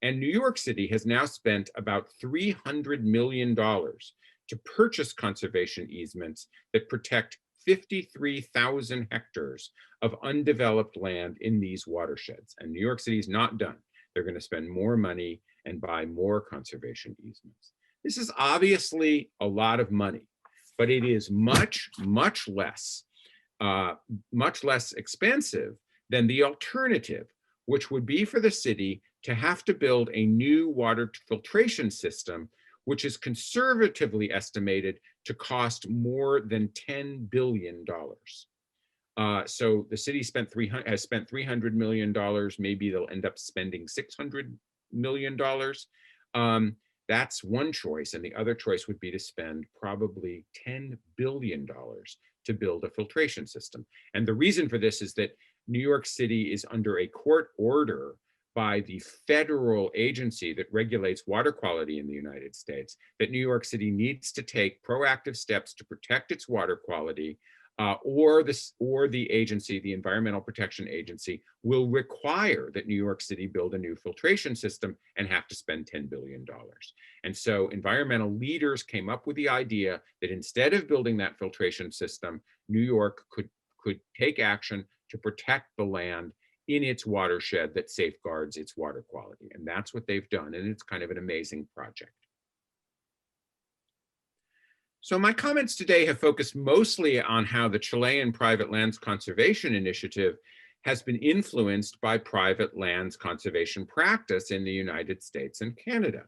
And New York City has now spent about $300 million to purchase conservation easements that protect 53,000 hectares of undeveloped land in these watersheds. And New York City is not done. They're going to spend more money and buy more conservation easements. This is obviously a lot of money, but it is much less expensive than the alternative, which would be for the city to have to build a new water filtration system, which is conservatively estimated to cost more than $10 billion. So the city has spent $300 million. Maybe they'll end up spending $600 million. That's one choice. And the other choice would be to spend probably $10 billion to build a filtration system. And the reason for this is that New York City is under a court order by the federal agency that regulates water quality in the United States, that New York City needs to take proactive steps to protect its water quality, or the agency, the Environmental Protection Agency, will require that New York City build a new filtration system and have to spend $10 billion. And so environmental leaders came up with the idea that instead of building that filtration system, New York could take action to protect the land in its watershed that safeguards its water quality. And that's what they've done. And it's kind of an amazing project. So my comments today have focused mostly on how the Chilean Private Lands Conservation Initiative has been influenced by private lands conservation practice in the United States and Canada.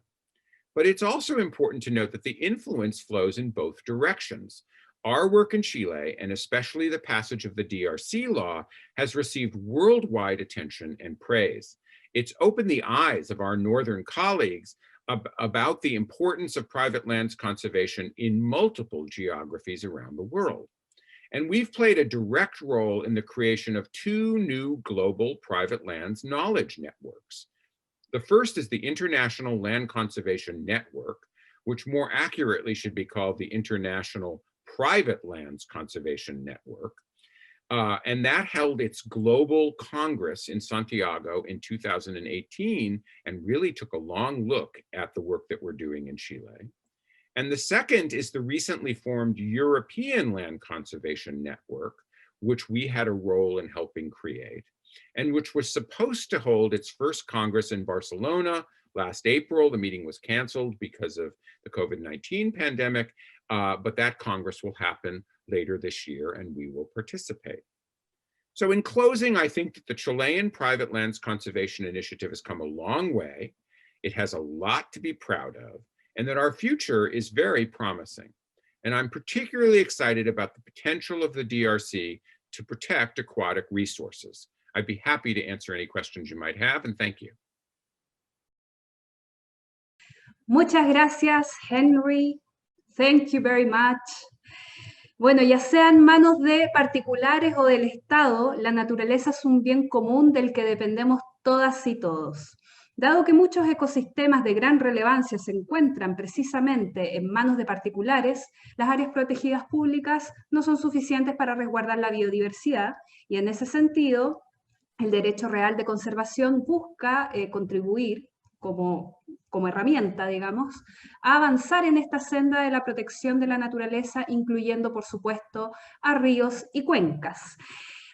But it's also important to note that the influence flows in both directions. Our work in Chile, and especially the passage of the DRC law, has received worldwide attention and praise. It's opened the eyes of our northern colleagues about the importance of private lands conservation in multiple geographies around the world. And we've played a direct role in the creation of 2 new global private lands knowledge networks. The first is the International Land Conservation Network, which more accurately should be called the International Private Lands Conservation Network. And that held its global congress in Santiago in 2018 and really took a long look at the work that we're doing in Chile. And the second is the recently formed European Land Conservation Network, which we had a role in helping create, and which was supposed to hold its first Congress in Barcelona last April. The meeting was canceled because of the COVID-19 pandemic, but that Congress will happen later this year and we will participate. So in closing, I think that the Chilean Private Lands Conservation Initiative has come a long way. It has a lot to be proud of, and that our future is very promising. And I'm particularly excited about the potential of the DRC to protect aquatic resources. I'd be happy to answer any questions you might have, and thank you. Muchas gracias, Henry. Thank you very much. Bueno, ya sea en manos de particulares o del Estado, la naturaleza es un bien común del que dependemos todas y todos. Dado que muchos ecosistemas de gran relevancia se encuentran precisamente en manos de particulares, las áreas protegidas públicas no son suficientes para resguardar la biodiversidad y en ese sentido, el derecho real de conservación busca contribuir como herramienta, digamos, a avanzar en esta senda de la protección de la naturaleza, incluyendo, por supuesto, a ríos y cuencas.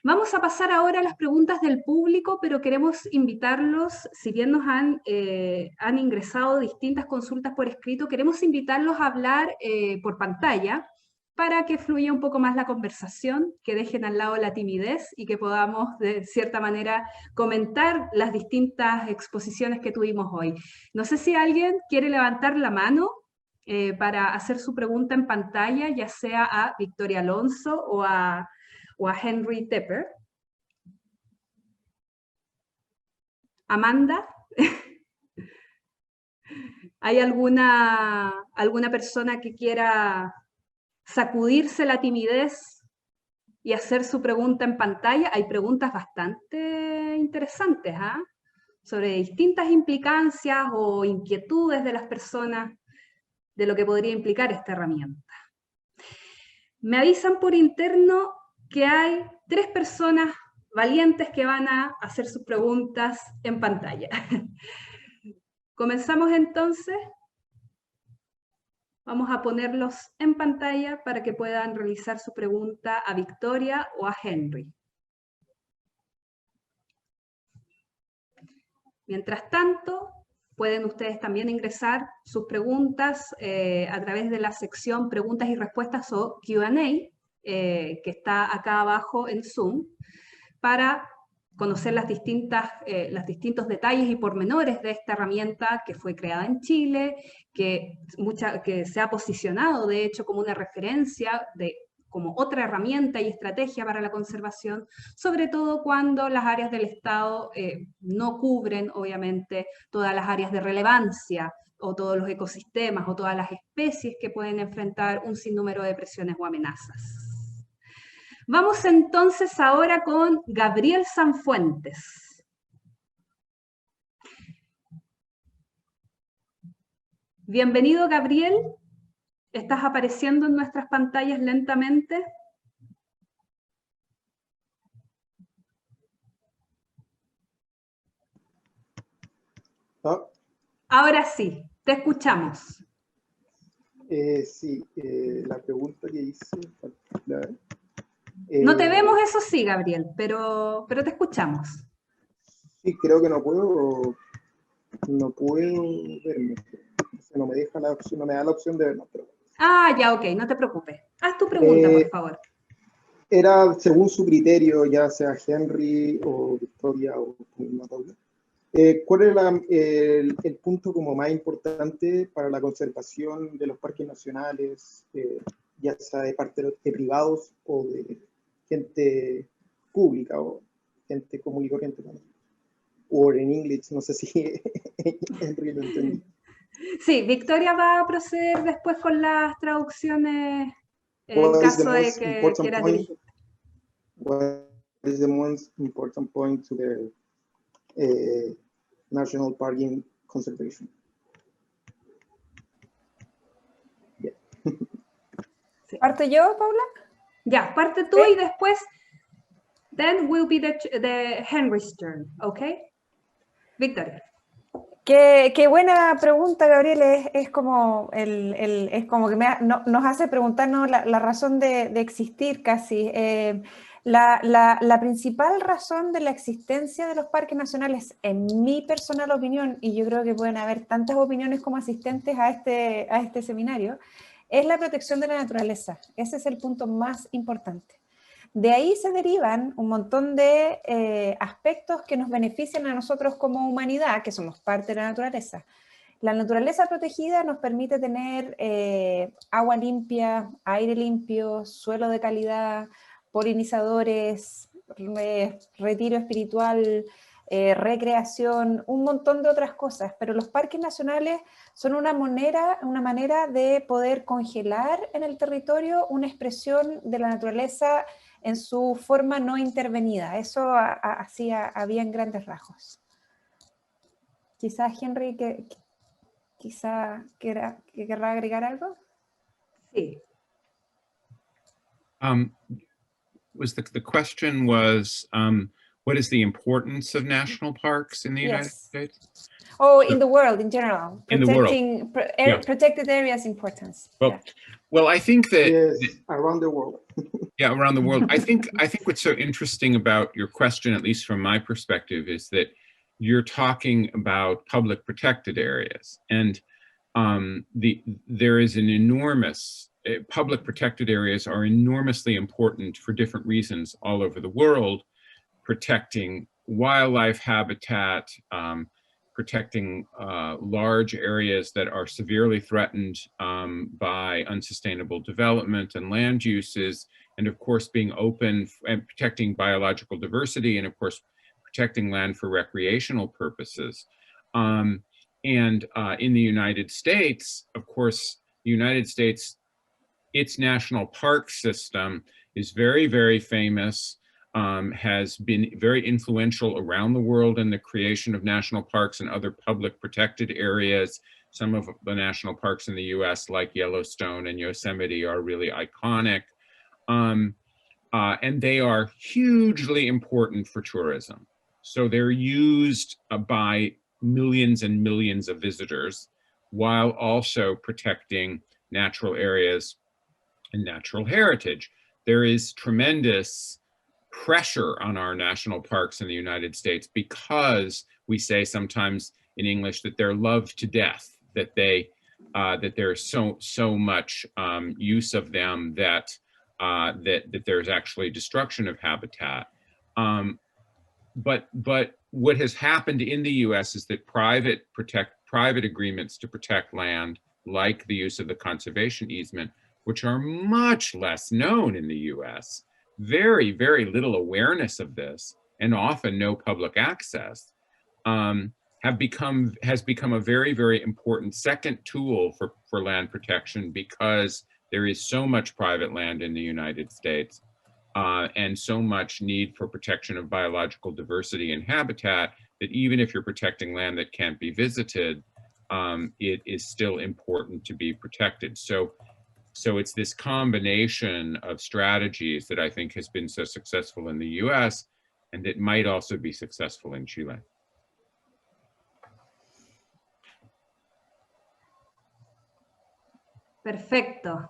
Vamos a pasar ahora a las preguntas del público, pero queremos invitarlos, si bien nos han ingresado distintas consultas por escrito, queremos invitarlos a hablar por pantalla, para que fluya un poco más la conversación, que dejen al lado la timidez y que podamos, de cierta manera, comentar las distintas exposiciones que tuvimos hoy. No sé si alguien quiere levantar la mano para hacer su pregunta en pantalla, ya sea a Victoria Alonso o a Henry Tepper. Amanda, ¿hay alguna persona que quiera sacudirse la timidez y hacer su pregunta en pantalla? Hay preguntas bastante interesantes, sobre distintas implicancias o inquietudes de las personas de lo que podría implicar esta herramienta. Me avisan por interno que hay 3 personas valientes que van a hacer sus preguntas en pantalla. Comenzamos entonces. Vamos a ponerlos en pantalla para que puedan realizar su pregunta a Victoria o a Henry. Mientras tanto, pueden ustedes también ingresar sus preguntas a través de la sección Preguntas y Respuestas o Q&A, que está acá abajo en Zoom, para conocer los distintos detalles y pormenores de esta herramienta que fue creada en Chile, que se ha posicionado de hecho como una referencia como otra herramienta y estrategia para la conservación, sobre todo cuando las áreas del Estado no cubren, obviamente, todas las áreas de relevancia o todos los ecosistemas o todas las especies que pueden enfrentar un sinnúmero de presiones o amenazas. Vamos entonces ahora con Gabriel Sanfuentes. Bienvenido, Gabriel. ¿Estás apareciendo en nuestras pantallas lentamente? ¿Ah? Ahora sí, te escuchamos. Sí, la pregunta que hice... No te vemos, eso sí, Gabriel, pero te escuchamos. Sí, creo que no puedo verme. No me deja la opción, no me da la opción de verme. Pero... Ah, ya, ok, no te preocupes. Haz tu pregunta, por favor. Era según su criterio, ya sea Henry o Victoria o Paula. ¿Cuál es el punto como más importante para la conservación de los parques nacionales, ya sea de parte de privados o de gente pública o gente común y corriente también? O en inglés, no sé si Henry lo entendí. Sí, Victoria va a proceder después con las traducciones en What is the caso de most que important quieras point? dirigir. What is the most important point to the national parking conservation? Yeah. Sí. ¿Parte yo, Paula? Ya, parte tú y después, then will be the Henry's turn, ¿ok? Victoria. Qué buena pregunta, Gabriel. Es como, es como que nos hace preguntarnos la razón de existir casi. La principal razón de la existencia de los parques nacionales, en mi personal opinión, y yo creo que pueden haber tantas opiniones como asistentes a este seminario, es la protección de la naturaleza. Ese es el punto más importante. De ahí se derivan un montón de aspectos que nos benefician a nosotros como humanidad, que somos parte de la naturaleza. La naturaleza protegida nos permite tener agua limpia, aire limpio, suelo de calidad, polinizadores, retiro espiritual, recreación, un montón de otras cosas, pero los parques nacionales son una manera de poder congelar en el territorio una expresión de la naturaleza en su forma no intervenida. Eso así había en grandes rasgos. Quizás Henry querrá agregar algo. Sí. The question was, what is the importance of national parks in the United States? Oh, in the world in general. Protecting protected areas importance. Well, I think that yes, around the world. Yeah, around the world. I think what's so interesting about your question, at least from my perspective, is that you're talking about public protected areas, and there is an enormous public protected areas are enormously important for different reasons all over the world, protecting wildlife habitat, protecting large areas that are severely threatened by unsustainable development and land uses, and of course being open and protecting biological diversity, and of course protecting land for recreational purposes. And in the United States, of course, the United States, its national park system is very, very famous, has been very influential around the world in the creation of national parks and other public protected areas. Some of the national parks in the US, like Yellowstone and Yosemite, are really iconic. And they are hugely important for tourism. So they're used by millions and millions of visitors, while also protecting natural areas and natural heritage. There is tremendous pressure on our national parks in the United States because we say sometimes in English that they're loved to death, that there's so much use of them that there's actually destruction of habitat. But what has happened in the U.S. is that private agreements to protect land, like the use of the conservation easement, which are much less known in the U.S., very, very little awareness of this, and often no public access, has become a very, very important second tool for land protection, because there is so much private land in the United States and so much need for protection of biological diversity and habitat that even if you're protecting land that can't be visited, it is still important to be protected. So it's this combination of strategies that I think has been so successful in the US and that might also be successful in Chile. Perfecto.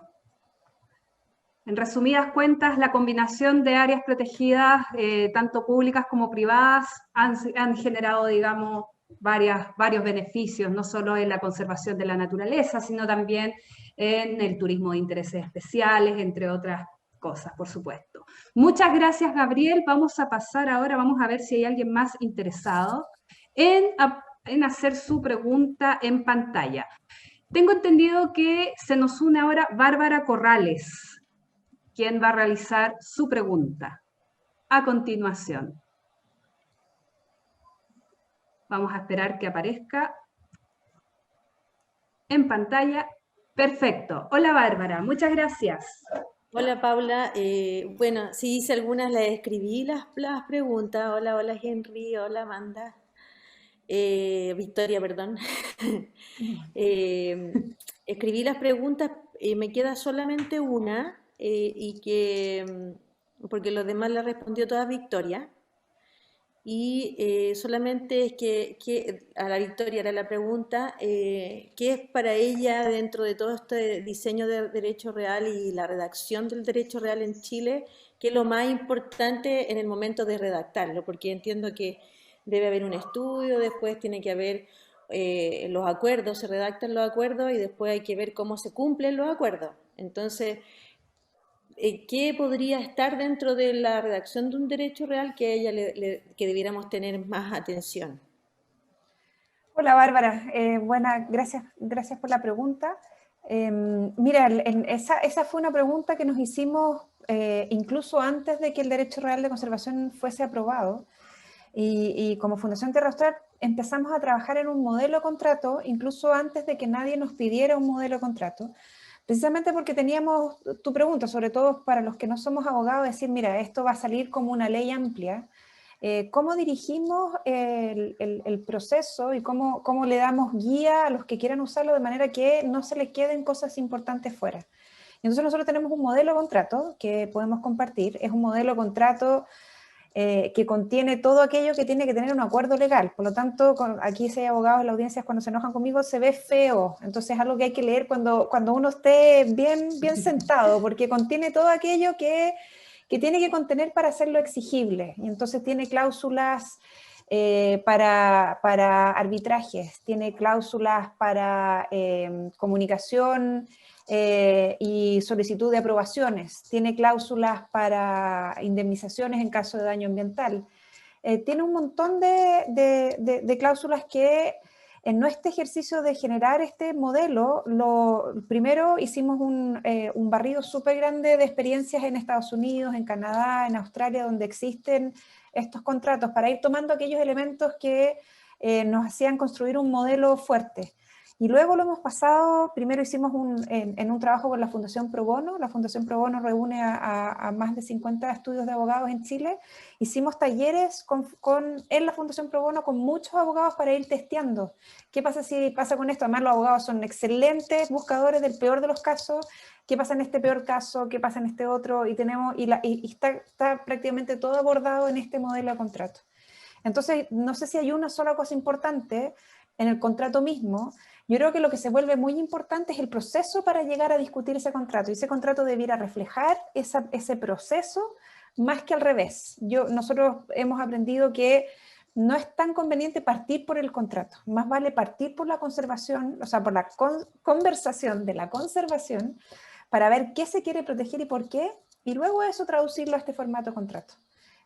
En resumidas cuentas, la combinación de áreas protegidas, tanto públicas como privadas, han generado, digamos, varios beneficios, no solo en la conservación de la naturaleza, sino también en el turismo de intereses especiales, entre otras cosas, por supuesto. Muchas gracias, Gabriel. Vamos a pasar ahora, vamos a ver si hay alguien más interesado en hacer su pregunta en pantalla. Tengo entendido que se nos une ahora Bárbara Corrales, quien va a realizar su pregunta a continuación. Vamos a esperar que aparezca en pantalla. Perfecto. Hola, Bárbara. Muchas gracias. Hola, Paula. Bueno, sí hice algunas, las escribí las preguntas. Hola, hola, Henry. Hola, Amanda. Victoria, perdón. Escribí las preguntas, me queda solamente una, porque los demás las respondió todas Victoria. Y solamente es que a la Victoria era la pregunta, ¿qué es para ella dentro de todo este diseño de derecho real y la redacción del derecho real en Chile, qué es lo más importante en el momento de redactarlo? Porque entiendo que debe haber un estudio, después tiene que haber los acuerdos, se redactan los acuerdos y después hay que ver cómo se cumplen los acuerdos. Entonces, ¿qué podría estar dentro de la redacción de un derecho real que a ella que debiéramos tener más atención? Hola, Bárbara. Gracias por la pregunta. Mira, esa fue una pregunta que nos hicimos incluso antes de que el derecho real de conservación fuese aprobado. Y como Fundación Tierra Austral empezamos a trabajar en un modelo de contrato, incluso antes de que nadie nos pidiera un modelo de contrato, precisamente porque teníamos tu pregunta, sobre todo para los que no somos abogados, decir, mira, esto va a salir como una ley amplia. ¿Cómo dirigimos el proceso y cómo le damos guía a los que quieran usarlo de manera que no se les queden cosas importantes fuera? Entonces nosotros tenemos un modelo de contrato que podemos compartir, es un modelo de contrato que contiene todo aquello que tiene que tener un acuerdo legal. Por lo tanto, aquí si hay abogados en la audiencia, cuando se enojan conmigo, se ve feo. Entonces es algo que hay que leer cuando uno esté bien sentado, porque contiene todo aquello que tiene que contener para hacerlo exigible. Y entonces tiene cláusulas para arbitrajes, tiene cláusulas para comunicación y solicitud de aprobaciones, tiene cláusulas para indemnizaciones en caso de daño ambiental. Tiene un montón de cláusulas que en nuestro ejercicio de generar este modelo, primero hicimos un barrido súper grande de experiencias en Estados Unidos, en Canadá, en Australia, donde existen estos contratos, para ir tomando aquellos elementos que nos hacían construir un modelo fuerte. Y luego lo hemos pasado, primero hicimos en un trabajo con la Fundación Pro Bono. La Fundación Pro Bono reúne a más de 50 estudios de abogados en Chile. Hicimos talleres en la Fundación Pro Bono con muchos abogados para ir testeando. ¿Qué pasa si pasa con esto? Además los abogados son excelentes buscadores del peor de los casos. ¿Qué pasa en este peor caso? ¿Qué pasa en este otro? Y está prácticamente todo abordado en este modelo de contrato. Entonces, no sé si hay una sola cosa importante en el contrato mismo, Yo creo que lo que se vuelve muy importante es el proceso para llegar a discutir ese contrato, y ese contrato debiera reflejar ese proceso más que al revés. Nosotros hemos aprendido que no es tan conveniente partir por el contrato, más vale partir por la conservación, o sea, por la conversación de la conservación, para ver qué se quiere proteger y por qué, y luego eso traducirlo a este formato contrato.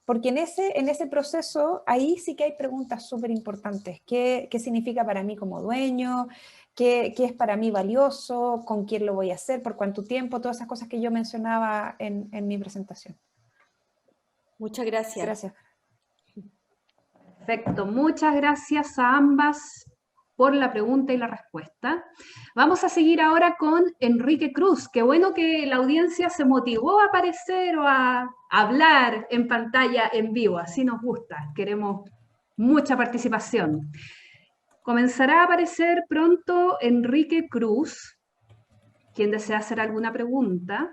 Porque en ese proceso, ahí sí que hay preguntas súper importantes. ¿Qué significa para mí como dueño? ¿Qué es para mí valioso? ¿Con quién lo voy a hacer? ¿Por cuánto tiempo? Todas esas cosas que yo mencionaba en mi presentación. Muchas gracias. Gracias. Perfecto, muchas gracias a ambas por la pregunta y la respuesta. Vamos a seguir ahora con Enrique Cruz. Qué bueno que la audiencia se motivó a aparecer o a hablar en pantalla en vivo, así nos gusta, queremos mucha participación. Comenzará a aparecer pronto Enrique Cruz, quien desea hacer alguna pregunta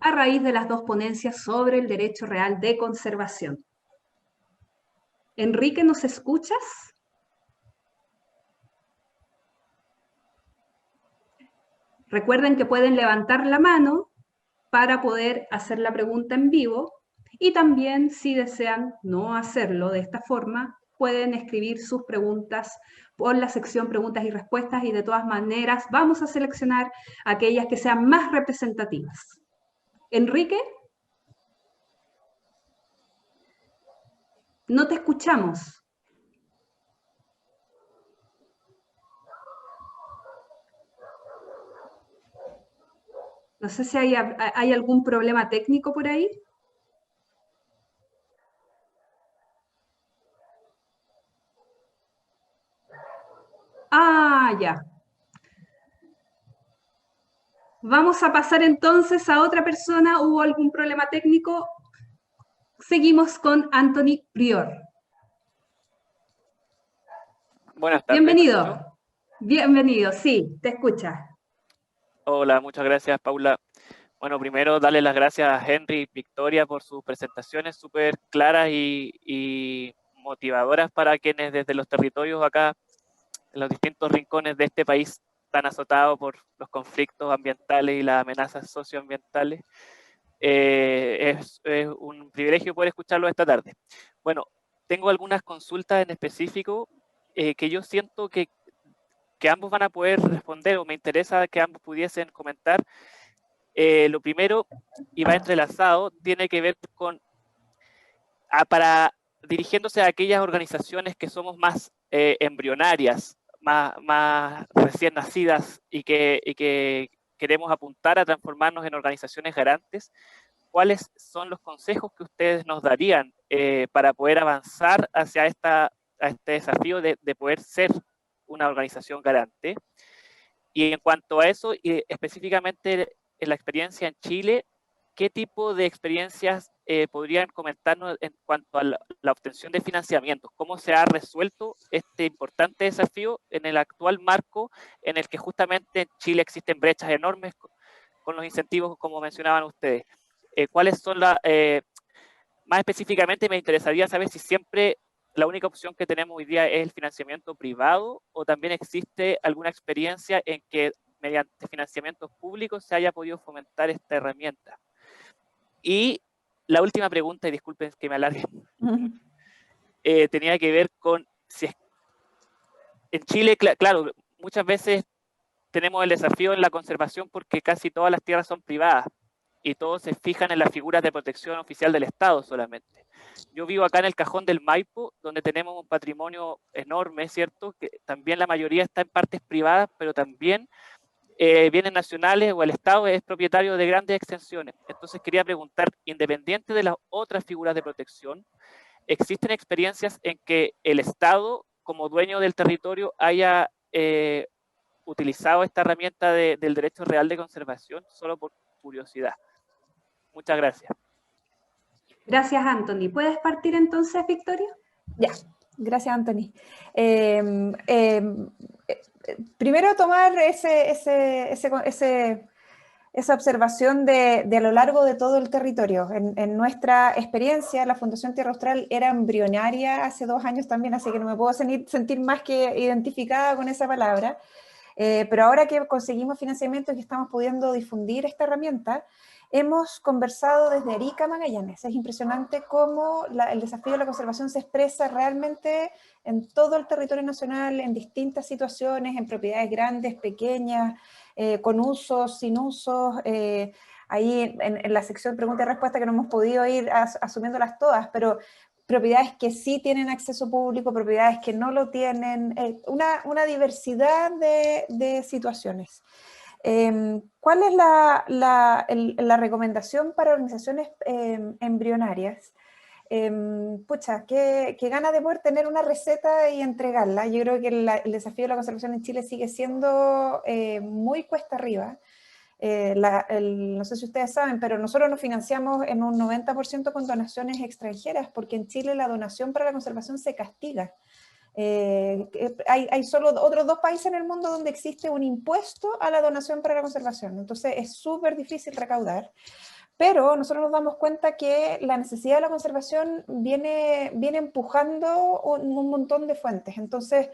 a raíz de las dos ponencias sobre el derecho real de conservación. Enrique, ¿nos escuchas? Recuerden que pueden levantar la mano para poder hacer la pregunta en vivo, y también, si desean no hacerlo de esta forma, pueden escribir sus preguntas por la sección preguntas y respuestas, y de todas maneras vamos a seleccionar aquellas que sean más representativas. Enrique, no te escuchamos. No sé si hay algún problema técnico por ahí. Ah, ya. Vamos a pasar entonces a otra persona. ¿Hubo algún problema técnico? Seguimos con Anthony Prior. Buenas tardes. Bienvenido. Bienvenido, sí, te escucha. Hola, muchas gracias, Paula. Bueno, primero darle las gracias a Henry y Victoria por sus presentaciones súper claras y motivadoras para quienes desde los territorios acá, en los distintos rincones de este país tan azotado por los conflictos ambientales y las amenazas socioambientales. Es un privilegio poder escucharlo esta tarde. Bueno, tengo algunas consultas en específico que yo siento que ambos van a poder responder, o me interesa que ambos pudiesen comentar. Lo primero, y va entrelazado, tiene que ver con, dirigiéndose a aquellas organizaciones que somos más embrionarias, más recién nacidas y que queremos apuntar a transformarnos en organizaciones garantes. ¿Cuáles son los consejos que ustedes nos darían para poder avanzar hacia este desafío de poder ser una organización garante? Y en cuanto a eso, y específicamente en la experiencia en Chile, ¿qué tipo de experiencias podrían comentarnos en cuanto a la obtención de financiamientos? ¿Cómo se ha resuelto este importante desafío en el actual marco en el que justamente en Chile existen brechas enormes con los incentivos, como mencionaban ustedes? ¿Cuáles son más específicamente me interesaría saber si siempre la única opción que tenemos hoy día es el financiamiento privado, o también existe alguna experiencia en que mediante financiamientos públicos se haya podido fomentar esta herramienta? Y la última pregunta, y disculpen que me alargue, tenía que ver con si en Chile, claro, muchas veces tenemos el desafío en la conservación porque casi todas las tierras son privadas y todos se fijan en las figuras de protección oficial del Estado solamente. Yo vivo acá en el Cajón del Maipo, donde tenemos un patrimonio enorme, ¿cierto? Que también la mayoría está en partes privadas, pero también bienes nacionales, o el Estado es propietario de grandes extensiones. Entonces quería preguntar, independiente de las otras figuras de protección, ¿existen experiencias en que el Estado, como dueño del territorio, haya utilizado esta herramienta del derecho real de conservación? Solo por curiosidad. Muchas gracias. Gracias, Anthony. ¿Puedes partir entonces, Victoria? Ya, gracias, Anthony. Primero tomar ese esa observación de a lo largo de todo el territorio. En nuestra experiencia, la Fundación Tierra Austral era embrionaria hace 2 años también, así que no me puedo sentir más que identificada con esa palabra. Pero ahora que conseguimos financiamiento y que estamos pudiendo difundir esta herramienta, hemos conversado desde Arica a Magallanes. Es impresionante cómo el desafío de la conservación se expresa realmente en todo el territorio nacional, en distintas situaciones, en propiedades grandes, pequeñas, con usos, sin usos. Ahí en la sección pregunta y respuesta que no hemos podido ir asumiéndolas todas, pero propiedades que sí tienen acceso público, propiedades que no lo tienen, una diversidad de situaciones. ¿Cuál es la recomendación para organizaciones embrionarias? Pucha, qué ganas de poder tener una receta y entregarla. Yo creo que el desafío de la conservación en Chile sigue siendo muy cuesta arriba. No sé si ustedes saben, pero nosotros nos financiamos en un 90% con donaciones extranjeras, porque en Chile la donación para la conservación se castiga. Hay solo otros 2 países en el mundo donde existe un impuesto a la donación para la conservación, entonces es súper difícil recaudar, pero nosotros nos damos cuenta que la necesidad de la conservación viene empujando un montón de fuentes. Entonces,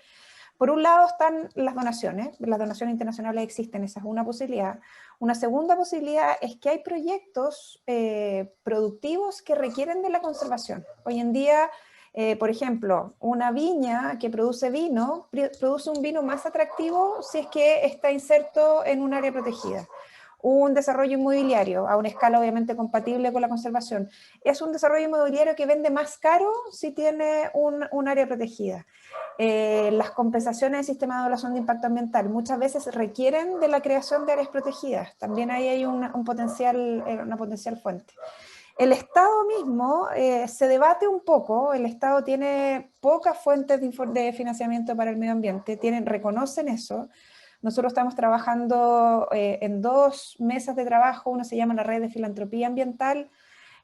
por un lado están las donaciones internacionales existen, esa es una posibilidad. Una segunda posibilidad es que hay proyectos productivos que requieren de la conservación. Hoy en día, por ejemplo, una viña que produce vino, produce un vino más atractivo si es que está inserto en un área protegida. Un desarrollo inmobiliario a una escala obviamente compatible con la conservación. Es un desarrollo inmobiliario que vende más caro si tiene un área protegida. Las compensaciones del sistema de evaluación de impacto ambiental muchas veces requieren de la creación de áreas protegidas. También ahí hay una potencial fuente. El Estado mismo se debate un poco. El Estado tiene pocas fuentes de financiamiento para el medio ambiente, reconocen eso. Nosotros estamos trabajando en 2 mesas de trabajo, una se llama la Red de Filantropía Ambiental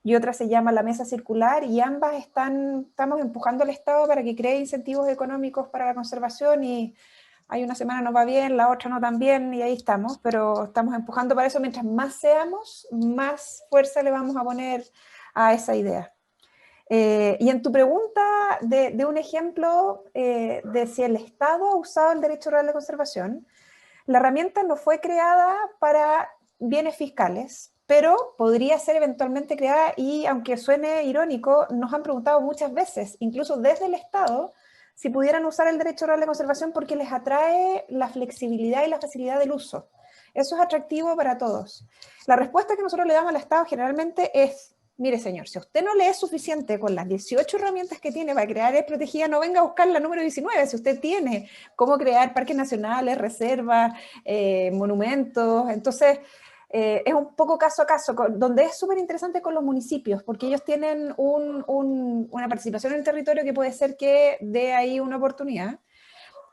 y otra se llama la Mesa Circular, y ambas estamos empujando al Estado para que cree incentivos económicos para la conservación, y hay una semana nos va bien, la otra no tan bien, y ahí estamos, pero estamos empujando para eso. Mientras más seamos, más fuerza le vamos a poner a esa idea. Y en tu pregunta de un ejemplo de si el Estado ha usado el derecho real de conservación, la herramienta no fue creada para bienes fiscales, pero podría ser eventualmente creada, y aunque suene irónico, nos han preguntado muchas veces, incluso desde el Estado, si pudieran usar el derecho real de conservación porque les atrae la flexibilidad y la facilidad del uso. Eso es atractivo para todos. La respuesta que nosotros le damos al Estado generalmente es: mire señor, si a usted no le es suficiente con las 18 herramientas que tiene para crear áreas protegidas, no venga a buscar la número 19, si usted tiene cómo crear parques nacionales, reservas, monumentos. Entonces, es un poco caso a caso, donde es súper interesante con los municipios, porque ellos tienen una participación en el territorio que puede ser que dé ahí una oportunidad.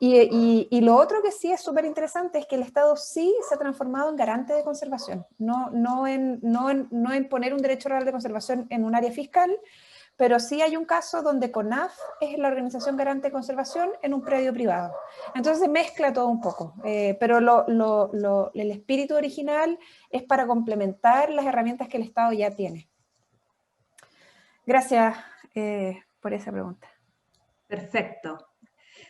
Y lo otro que sí es súper interesante es que el Estado sí se ha transformado en garante de conservación, no en poner un derecho real de conservación en un área fiscal, pero sí hay un caso donde CONAF es la organización garante de conservación en un predio privado. Entonces se mezcla todo un poco, pero el espíritu original es para complementar las herramientas que el Estado ya tiene. Gracias por esa pregunta. Perfecto.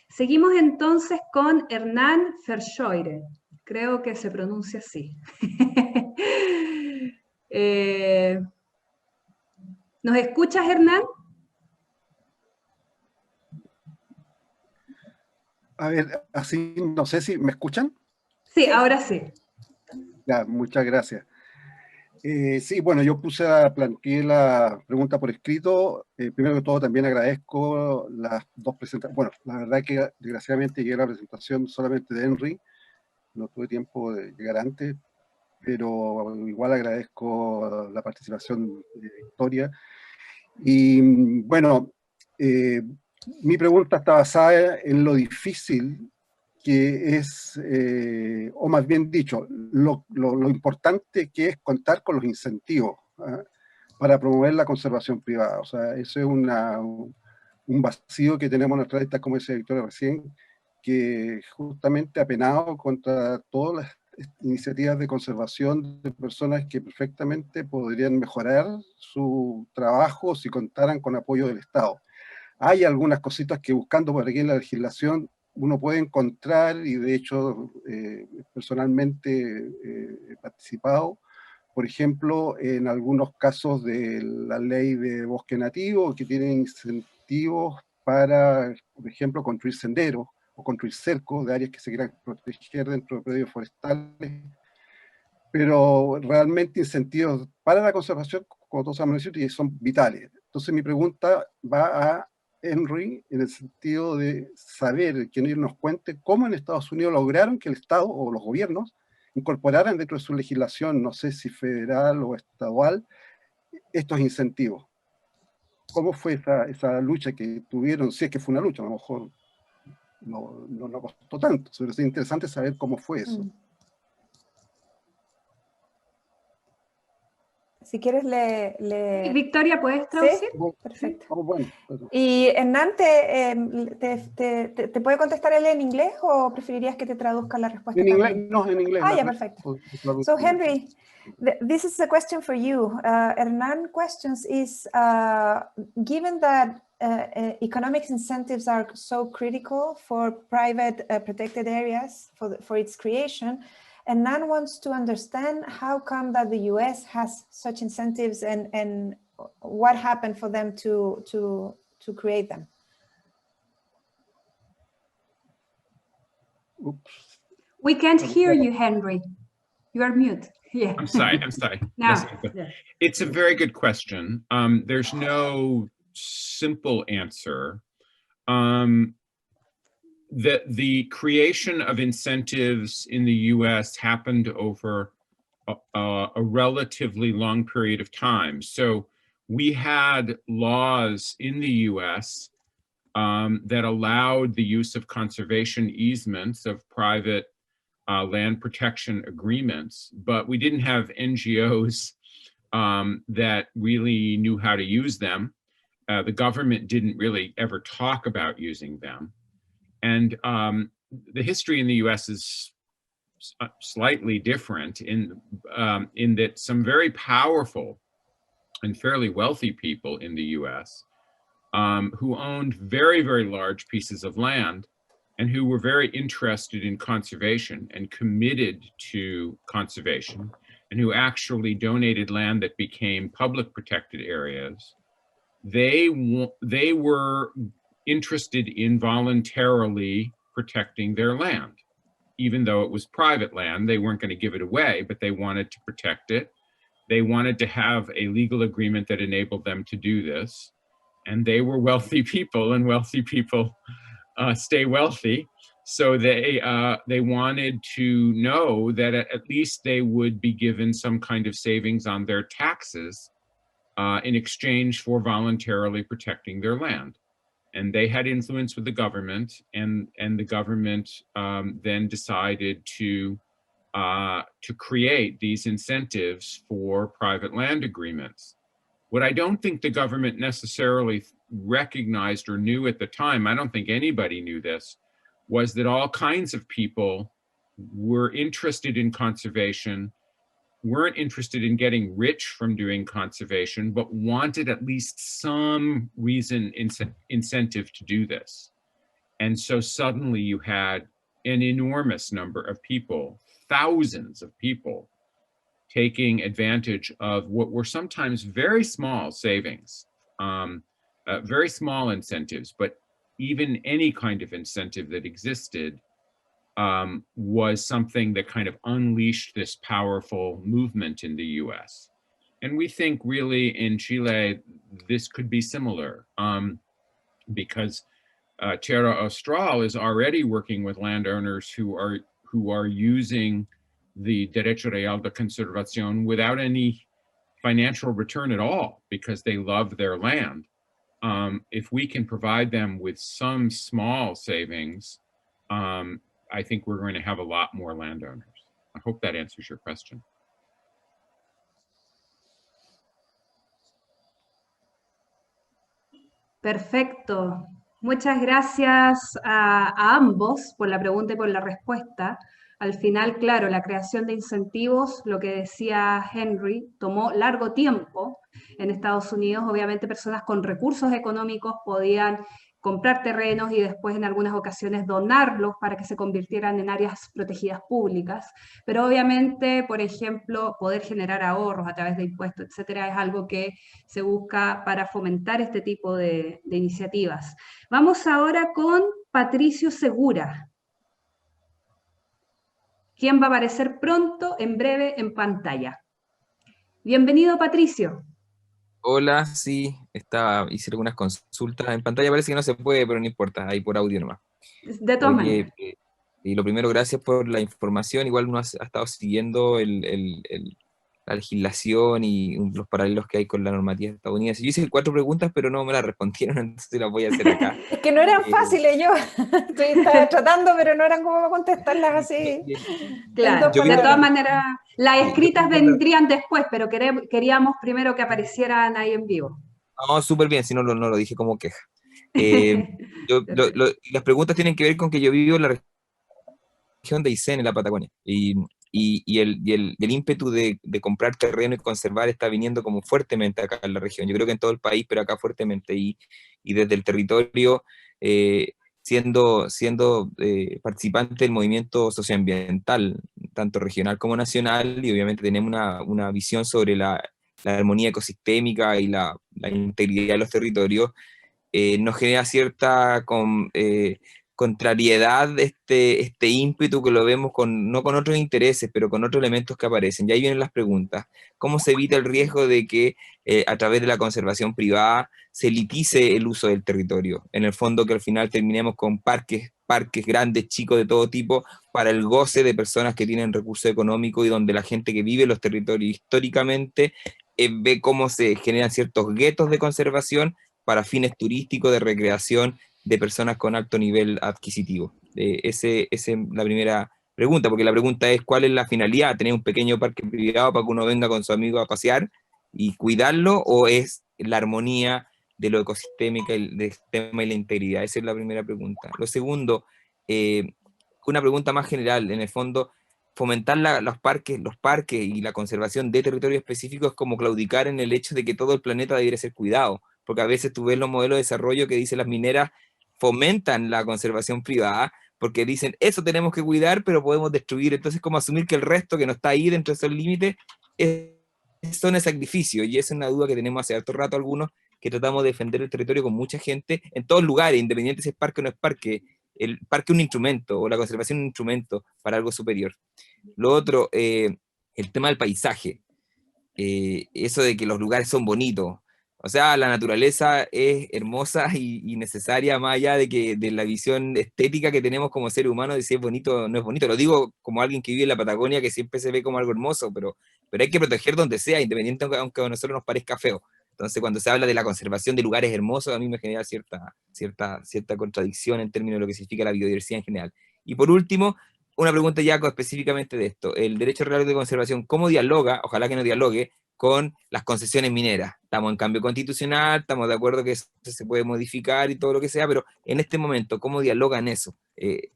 Seguimos entonces con Hernán Verschoire. Creo que se pronuncia así. ¿Nos escuchas, Hernán? A ver, así no sé si me escuchan. Sí, ahora sí. Ya, muchas gracias. Sí, bueno, yo planteé la pregunta por escrito. Primero que todo, también agradezco las 2 presentaciones. Bueno, la verdad que desgraciadamente llegué a la presentación solamente de Henry, no tuve tiempo de llegar antes, pero igual agradezco la participación de Victoria. Y bueno, mi pregunta está basada en lo difícil que es, o más bien dicho, lo importante que es contar con los incentivos para promover la conservación privada. O sea, eso es un vacío que tenemos en nuestra lista, como decía Victoria recién, que justamente ha penado contra todas iniciativas de conservación de personas que perfectamente podrían mejorar su trabajo si contaran con apoyo del Estado. Hay algunas cositas que buscando por aquí en la legislación uno puede encontrar, y de hecho personalmente he participado, por ejemplo, en algunos casos de la ley de bosque nativo, que tiene incentivos para, por ejemplo, construir senderos o construir cercos de áreas que se quieran proteger dentro de predios forestales, pero realmente incentivos para la conservación, como todos sabemos, son vitales. Entonces mi pregunta va a Henry en el sentido de saber, que ellos nos cuente cómo en Estados Unidos lograron que el Estado o los gobiernos incorporaran dentro de su legislación, no sé si federal o estadual, estos incentivos. ¿Cómo fue esa lucha que tuvieron? Si es que fue una lucha, a lo mejor no costó tanto, pero es interesante saber cómo fue eso. Si quieres, Victoria, ¿puedes traducir? ¿Sí? Perfecto. Oh, bueno. ¿Y Hernán te puede contestar él en inglés o preferirías que te traduzca la respuesta? En inglés, no, en inglés. Ah, yeah, perfecto. So Henry, this is a question for you. Hernán questions is, given that economic incentives are so critical for private protected areas for its creation, and Hernán wants to understand how come that the US has such incentives and what happened for them to create them. Oops. We can't hear you, Henry. You are mute. Yeah. I'm sorry. Now, It's a very good question. There's no simple answer. The creation of incentives in the US happened over a relatively long period of time. So we had laws in the US that allowed the use of conservation easements of private land protection agreements, but we didn't have NGOs that really knew how to use them. The government didn't really ever talk about using them. And the history in the US is slightly different in that some very powerful and fairly wealthy people in the US who owned very, very large pieces of land and who were very interested in conservation and committed to conservation, and who actually donated land that became public protected areas, they were interested in voluntarily protecting their land. Even though it was private land, they weren't going to give it away, but they wanted to protect it. They wanted to have a legal agreement that enabled them to do this. And they were wealthy people, and wealthy people stay wealthy. So they wanted to know that at least they would be given some kind of savings on their taxes in exchange for voluntarily protecting their land. And they had influence with the government, and the government then decided to create these incentives for private land agreements. What I don't think the government necessarily recognized or knew at the time, I don't think anybody knew this, was that all kinds of people were interested in conservation, weren't interested in getting rich from doing conservation, but wanted at least some reason, incentive to do this. And so suddenly you had an enormous number of people, thousands of people, taking advantage of what were sometimes very small savings, very small incentives, but even any kind of incentive that existed was something that kind of unleashed this powerful movement in the US. And we think really in Chile, this could be similar because Tierra Austral is already working with landowners who are using the Derecho Real de Conservación without any financial return at all because they love their land. If we can provide them with some small savings, I think we're going to have a lot more landowners. I hope that answers your question. Perfecto. Muchas gracias a ambos por la pregunta y por la respuesta. Al final, claro, la creación de incentivos, lo que decía Henry, tomó largo tiempo en Estados Unidos. Obviamente personas con recursos económicos podían comprar terrenos y después en algunas ocasiones donarlos para que se convirtieran en áreas protegidas públicas. Pero obviamente, por ejemplo, poder generar ahorros a través de impuestos, etcétera, es algo que se busca para fomentar este tipo de iniciativas. Vamos ahora con Patricio Segura, quien va a aparecer pronto, en breve, en pantalla. Bienvenido, Patricio. Hola, sí, hice algunas consultas. En pantalla parece que no se puede, pero no importa, ahí por audio nomás. De todas maneras. Oye, y lo primero, gracias por la información. Igual uno ha estado siguiendo la legislación y los paralelos que hay con la normativa estadounidense. Yo hice 4 preguntas, pero no me las respondieron, entonces las voy a hacer acá. Es que no eran fáciles, yo estaba tratando, pero no eran como contestarlas así. Claro, de todas maneras, las escritas vendrían después, pero queríamos primero que aparecieran ahí en vivo. No, súper bien, si no lo dije como queja. Las preguntas tienen que ver con que yo vivo en la región de Aysén, en la Patagonia, y el ímpetu de comprar terreno y conservar está viniendo como fuertemente acá en la región. Yo creo que en todo el país, pero acá fuertemente, y desde el territorio, siendo participante del movimiento socioambiental, tanto regional como nacional, y obviamente tenemos una visión sobre la armonía ecosistémica y la integridad de los territorios. Nos genera cierta contrariedad este ímpetu que lo vemos no con otros intereses, pero con otros elementos que aparecen. Y ahí vienen las preguntas. ¿Cómo se evita el riesgo de que a través de la conservación privada se litice el uso del territorio? En el fondo, que al final terminemos con parques grandes, chicos, de todo tipo, para el goce de personas que tienen recursos económicos y donde la gente que vive en los territorios históricamente ve cómo se generan ciertos guetos de conservación para fines turísticos, de recreación, de personas con alto nivel adquisitivo. Esa es la primera pregunta, porque la pregunta es ¿cuál es la finalidad? ¿Tener un pequeño parque privado para que uno venga con su amigo a pasear y cuidarlo, o es la armonía de lo ecosistémico, del sistema y la integridad? Esa es la primera pregunta. Lo segundo, una pregunta más general, en el fondo, fomentar los parques y la conservación de territorios específicos es como claudicar en el hecho de que todo el planeta debería ser cuidado, porque a veces tú ves los modelos de desarrollo que dicen las mineras fomentan la conservación privada, porque dicen, eso tenemos que cuidar, pero podemos destruir. Entonces, como asumir que el resto que no está ahí dentro de esos límites son el sacrificio, y esa es una duda que tenemos hace harto rato algunos, que tratamos de defender el territorio con mucha gente, en todos lugares, independiente si es parque o no es parque. El parque es un instrumento, o la conservación es un instrumento para algo superior. Lo otro, el tema del paisaje, eso de que los lugares son bonitos. O sea, la naturaleza es hermosa y necesaria, más allá de la visión estética que tenemos como seres humanos de si es bonito o no es bonito. Lo digo como alguien que vive en la Patagonia, que siempre se ve como algo hermoso, pero hay que proteger donde sea, independiente aunque a nosotros nos parezca feo. Entonces, cuando se habla de la conservación de lugares hermosos, a mí me genera cierta contradicción en términos de lo que significa la biodiversidad en general. Y por último, una pregunta ya específicamente de esto. El derecho real de conservación, ¿cómo dialoga? Ojalá que no dialogue con las concesiones mineras. Estamos en cambio constitucional, estamos de acuerdo que eso se puede modificar y todo lo que sea, pero en este momento, ¿cómo dialogan eso? ¿Es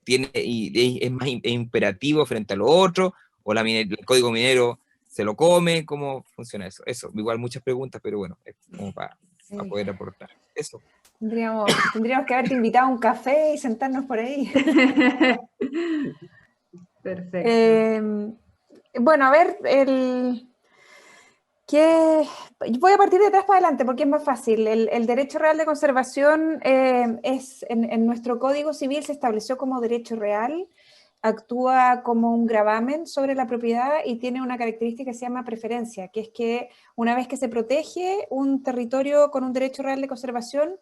más imperativo frente a lo otro? ¿O el código minero se lo come? ¿Cómo funciona eso? Eso, igual muchas preguntas, pero bueno, es como para poder aportar. Eso. Tendríamos que haberte invitado a un café y sentarnos por ahí. Perfecto. Bueno, a ver, voy a partir de atrás para adelante porque es más fácil. El derecho real de conservación en nuestro Código Civil se estableció como derecho real, actúa como un gravamen sobre la propiedad y tiene una característica que se llama preferencia, que es que una vez que se protege un territorio con un derecho real de conservación,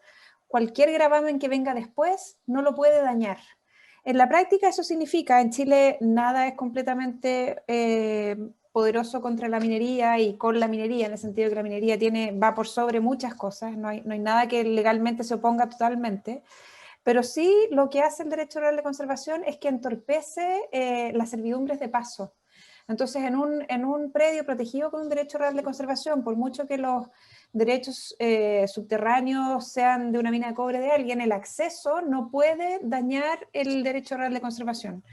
cualquier gravamen que venga después no lo puede dañar. En la práctica eso significa, en Chile nada es completamente poderoso contra la minería y con la minería, en el sentido que la minería va por sobre muchas cosas, no hay nada que legalmente se oponga totalmente, pero sí lo que hace el derecho real de conservación es que entorpece las servidumbres de paso. Entonces, en un predio protegido con un derecho real de conservación, por mucho que los derechos subterráneos sean de una mina de cobre de alguien, el acceso no puede dañar el derecho real de conservación.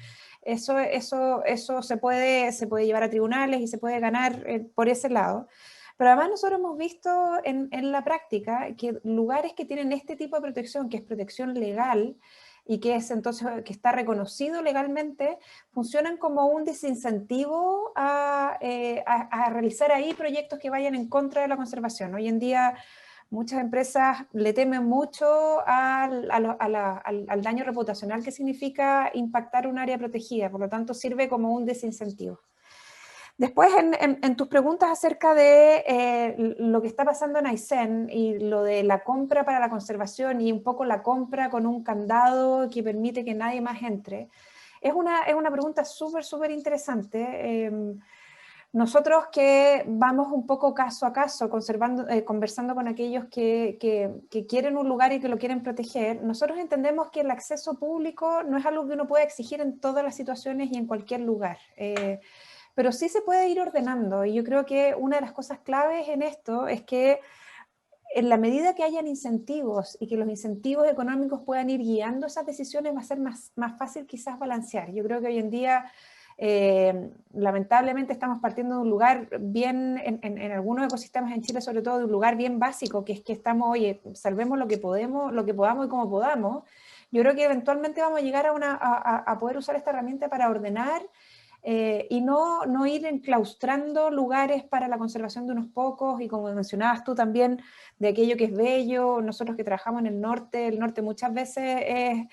Eso se puede llevar a tribunales y se puede ganar por ese lado. Pero además nosotros hemos visto en la práctica que lugares que tienen este tipo de protección, que es protección legal, y que es entonces que está reconocido legalmente, funcionan como un desincentivo a realizar ahí proyectos que vayan en contra de la conservación. Hoy en día muchas empresas le temen mucho al daño reputacional que significa impactar un área protegida, por lo tanto sirve como un desincentivo. Después, en tus preguntas acerca de lo que está pasando en Aysén y lo de la compra para la conservación y un poco la compra con un candado que permite que nadie más entre, es una pregunta súper interesante. Nosotros que vamos un poco caso a caso, conversando con aquellos que quieren un lugar y que lo quieren proteger, nosotros entendemos que el acceso público no es algo que uno puede exigir en todas las situaciones y en cualquier lugar. Pero sí se puede ir ordenando, y yo creo que una de las cosas claves en esto es que en la medida que hayan incentivos y que los incentivos económicos puedan ir guiando esas decisiones, va a ser más fácil quizás balancear. Yo creo que hoy en día, lamentablemente, estamos partiendo de un lugar bien, en algunos ecosistemas en Chile, sobre todo de un lugar bien básico, que es que estamos, oye, salvemos lo que podamos y como podamos. Yo creo que eventualmente vamos a llegar a poder usar esta herramienta para ordenar, y no ir enclaustrando lugares para la conservación de unos pocos, y como mencionabas tú también, de aquello que es bello. Nosotros que trabajamos en el norte muchas veces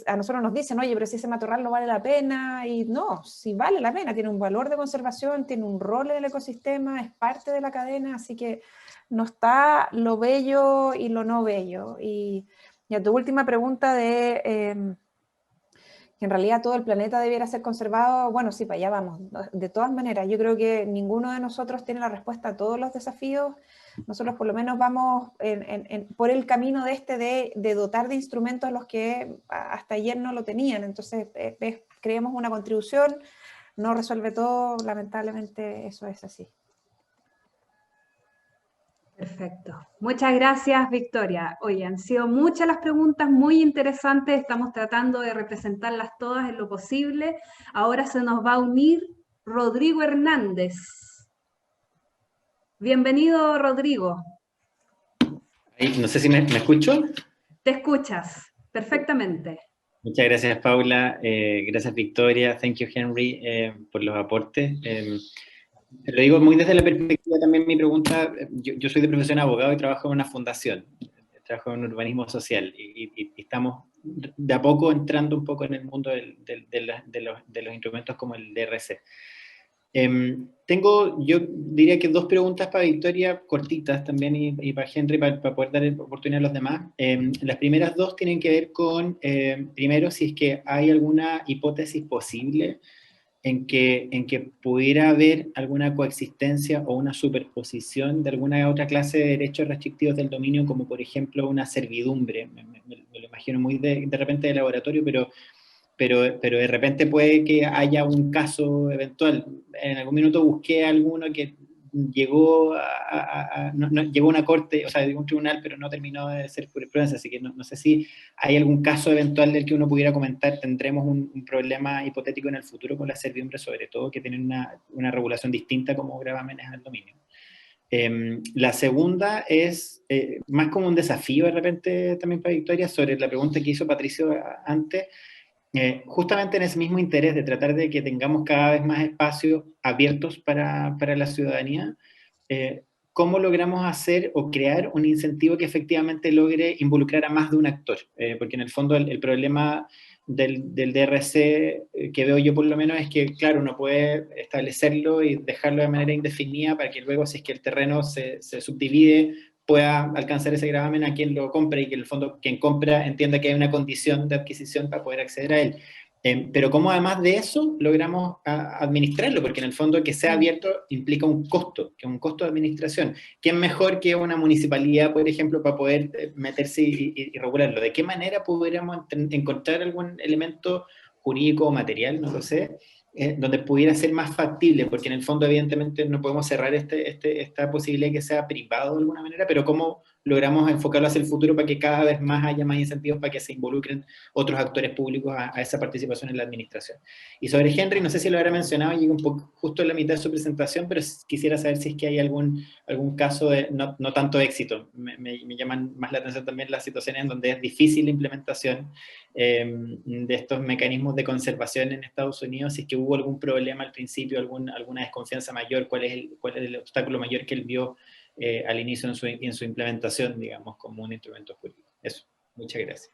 a nosotros nos dicen, oye, pero si ese matorral no vale la pena, y no, si vale la pena, tiene un valor de conservación, tiene un rol en el ecosistema, es parte de la cadena, así que no está lo bello y lo no bello. Y a tu última pregunta de... que en realidad todo el planeta debiera ser conservado, bueno, sí, para allá vamos. De todas maneras, yo creo que ninguno de nosotros tiene la respuesta a todos los desafíos. Nosotros por lo menos vamos por el camino de dotar de instrumentos a los que hasta ayer no lo tenían. Entonces, creemos una contribución, no resuelve todo, lamentablemente eso es así. Perfecto. Muchas gracias, Victoria. Oye, han sido muchas las preguntas, muy interesantes. Estamos tratando de representarlas todas en lo posible. Ahora se nos va a unir Rodrigo Hernández. Bienvenido, Rodrigo. No sé si me escucho. Te escuchas perfectamente. Muchas gracias, Paula. Gracias, Victoria. Thank you, Henry, por los aportes. Lo digo muy desde la perspectiva también, mi pregunta, yo soy de profesión abogado y trabajo en una fundación, trabajo en urbanismo social, y estamos de a poco entrando un poco en el mundo de los instrumentos como el DRC. Yo diría que dos preguntas para Victoria, cortitas también, y para Henry, para poder dar oportunidad a los demás. Las primeras dos tienen que ver con, primero, si es que hay alguna hipótesis posible en que pudiera haber alguna coexistencia o una superposición de alguna otra clase de derechos restrictivos del dominio, como por ejemplo una servidumbre. Me lo imagino muy de repente de laboratorio, pero de repente puede que haya un caso eventual. En algún minuto busqué a alguno que llegó llegó a una corte, o sea, de un tribunal, pero no terminó de ser jurisprudencia, así que no sé si hay algún caso eventual del que uno pudiera comentar. Tendremos un problema hipotético en el futuro con las servidumbres, sobre todo, que tienen una regulación distinta como gravámenes al dominio. La segunda es más como un desafío de repente también para Victoria, sobre la pregunta que hizo Patricio antes, justamente en ese mismo interés de tratar de que tengamos cada vez más espacios abiertos para la ciudadanía. ¿Cómo logramos hacer o crear un incentivo que efectivamente logre involucrar a más de un actor? Porque en el fondo el problema del DRC, que veo yo por lo menos, es que, claro, uno puede establecerlo y dejarlo de manera indefinida para que luego, si es que el terreno se subdivide, pueda alcanzar ese gravamen a quien lo compre, y que en el fondo quien compra entienda que hay una condición de adquisición para poder acceder a él. Pero cómo además de eso logramos administrarlo, porque en el fondo que sea abierto implica un costo, que es un costo de administración. ¿Quién mejor que una municipalidad, por ejemplo, para poder meterse y regularlo? ¿De qué manera pudiéramos encontrar algún elemento jurídico o material, no lo sé, donde pudiera ser más factible? Porque en el fondo evidentemente no podemos cerrar esta posibilidad de que sea privado de alguna manera, pero ¿cómo logramos enfocarlo hacia el futuro para que cada vez más haya más incentivos para que se involucren otros actores públicos a esa participación en la administración. Y sobre Henry, no sé si lo habrá mencionado, llegué un poco justo en la mitad de su presentación, pero quisiera saber si es que hay algún caso de no tanto éxito. Me llaman más la atención también las situaciones en donde es difícil la implementación de estos mecanismos de conservación en Estados Unidos, si es que hubo algún problema al principio, alguna desconfianza mayor, cuál es el obstáculo mayor que él vio al inicio en su implementación, digamos, como un instrumento jurídico. Eso, muchas gracias.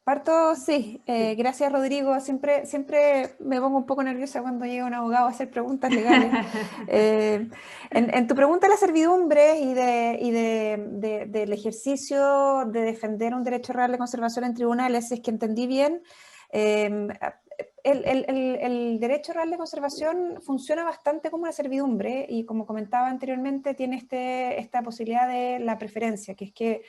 Parto, sí. Gracias, Rodrigo. Siempre me pongo un poco nerviosa cuando llega un abogado a hacer preguntas legales. En tu pregunta de la servidumbre y del ejercicio de defender un derecho real de conservación en tribunales, si es que entendí bien, el derecho real de conservación funciona bastante como una servidumbre y, como comentaba anteriormente, tiene esta posibilidad de la preferencia, que es que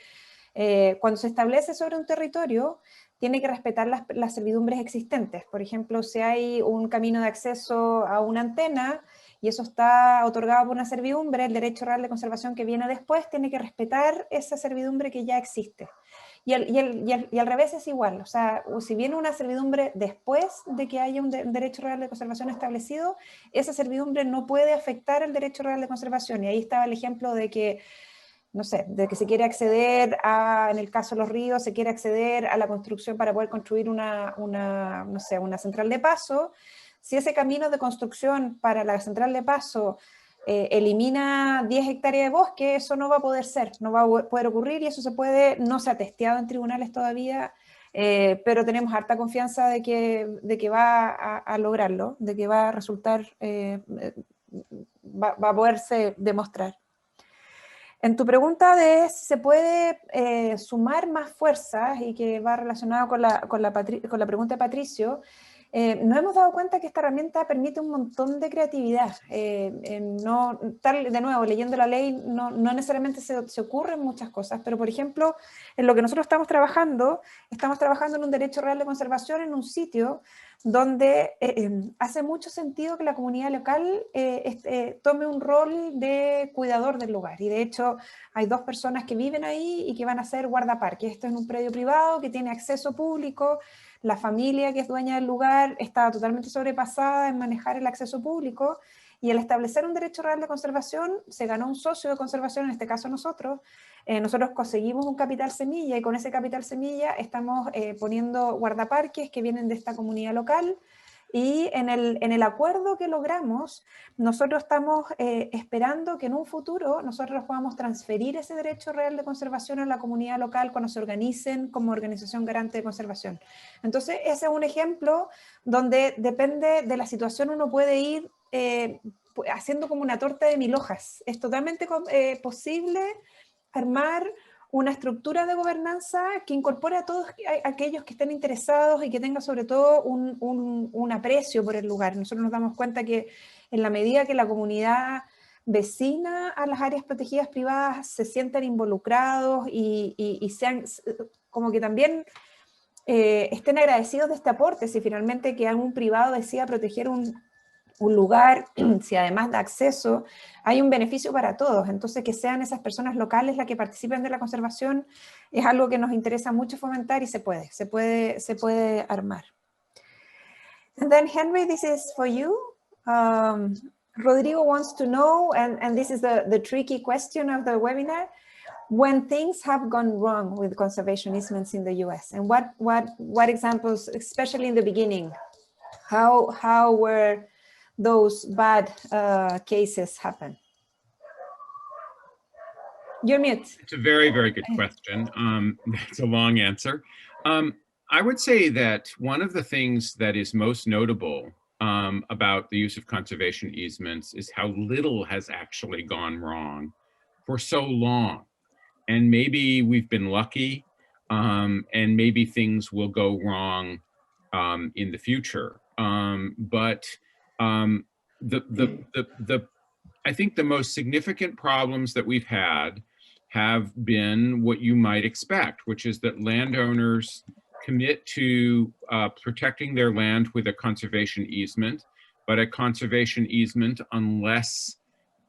cuando se establece sobre un territorio tiene que respetar las servidumbres existentes. Por ejemplo, si hay un camino de acceso a una antena y eso está otorgado por una servidumbre, el derecho real de conservación que viene después tiene que respetar esa servidumbre que ya existe. Y al revés es igual, o sea, si viene una servidumbre después de que haya un derecho real de conservación establecido, esa servidumbre no puede afectar el derecho real de conservación. Y ahí estaba el ejemplo de que, no sé, de que se quiere acceder en el caso de los ríos, se quiere acceder a la construcción para poder construir una central de paso. Si ese camino de construcción para la central de paso elimina 10 hectáreas de bosque, eso no va a poder ser, no va a poder ocurrir, y eso no se ha testeado en tribunales todavía, pero tenemos harta confianza de que va a lograrlo, de que va a resultar, va a poderse demostrar. En tu pregunta de si se puede sumar más fuerzas, y que va relacionado con la pregunta de Patricio, nos hemos dado cuenta que esta herramienta permite un montón de creatividad. De nuevo, leyendo la ley, no necesariamente se ocurren muchas cosas, pero por ejemplo, en lo que nosotros estamos trabajando en un derecho real de conservación en un sitio donde hace mucho sentido que la comunidad local tome un rol de cuidador del lugar. Y de hecho hay 2 personas que viven ahí y que van a ser guardaparques. Esto es en un predio privado que tiene acceso público. La familia que es dueña del lugar está totalmente sobrepasada en manejar el acceso público, y al establecer un derecho real de conservación se ganó un socio de conservación, en este caso nosotros. Nosotros conseguimos un capital semilla, y con ese capital semilla estamos poniendo guardaparques que vienen de esta comunidad local. Y en el acuerdo que logramos, nosotros estamos esperando que en un futuro nosotros podamos transferir ese derecho real de conservación a la comunidad local cuando se organicen como organización garante de conservación. Entonces, ese es un ejemplo donde depende de la situación, uno puede ir haciendo como una torta de 1000 hojas. Es totalmente posible armar una estructura de gobernanza que incorpore a todos aquellos que estén interesados y que tenga sobre todo un aprecio por el lugar. Nosotros nos damos cuenta que en la medida que la comunidad vecina a las áreas protegidas privadas se sientan involucrados y sean como que también estén agradecidos de este aporte, si finalmente que algún privado decida proteger un lugar, si además da acceso, hay un beneficio para todos. Entonces, que sean esas personas locales las que participen de la conservación es algo que nos interesa mucho fomentar, y se puede armar. And then, Henry, this is for you. Rodrigo wants to know, and this is the tricky question of the webinar, when things have gone wrong with conservation easements in the US, and what examples, especially in the beginning, how were those bad cases happen? You're mute. It's a very, very good question. It's a long answer. I would say that one of the things that is most notable about the use of conservation easements is how little has actually gone wrong for so long. And maybe we've been lucky, and maybe things will go wrong in the future. I think the most significant problems that we've had have been what you might expect, which is that landowners commit to protecting their land with a conservation easement. but a conservation easement, unless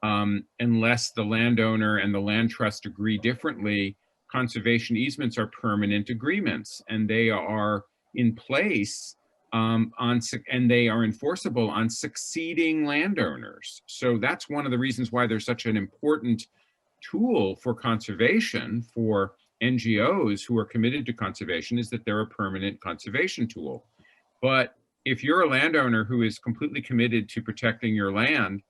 the landowner and the land trust agree differently, conservation easements are permanent agreements, and they are in place and they are enforceable on succeeding landowners. So that's one of the reasons why there's such an important tool for conservation for NGOs who are committed to conservation, is that they're a permanent conservation tool. But if you're a landowner who is completely committed to protecting your land,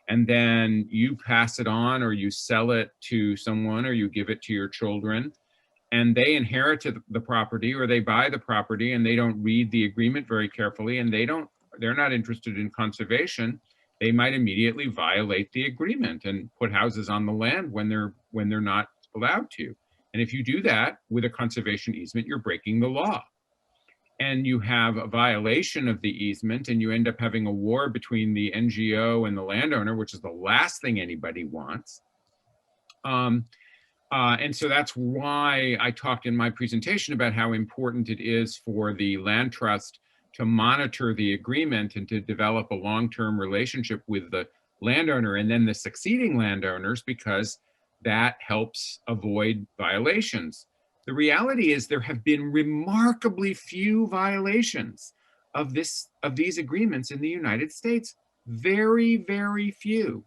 and then you pass it on or you sell it to someone or you give it to your children, and they inherit the property or they buy the property and they don't read the agreement very carefully and they're not interested in conservation, they might immediately violate the agreement and put houses on the land when they're not allowed to. And if you do that with a conservation easement, you're breaking the law. And you have a violation of the easement and you end up having a war between the NGO and the landowner, which is the last thing anybody wants. And so that's why I talked in my presentation about how important it is for the land trust to monitor the agreement and to develop a long-term relationship with the landowner and then the succeeding landowners, because that helps avoid violations. The reality is there have been remarkably few violations of these agreements in the United States. Very, very few.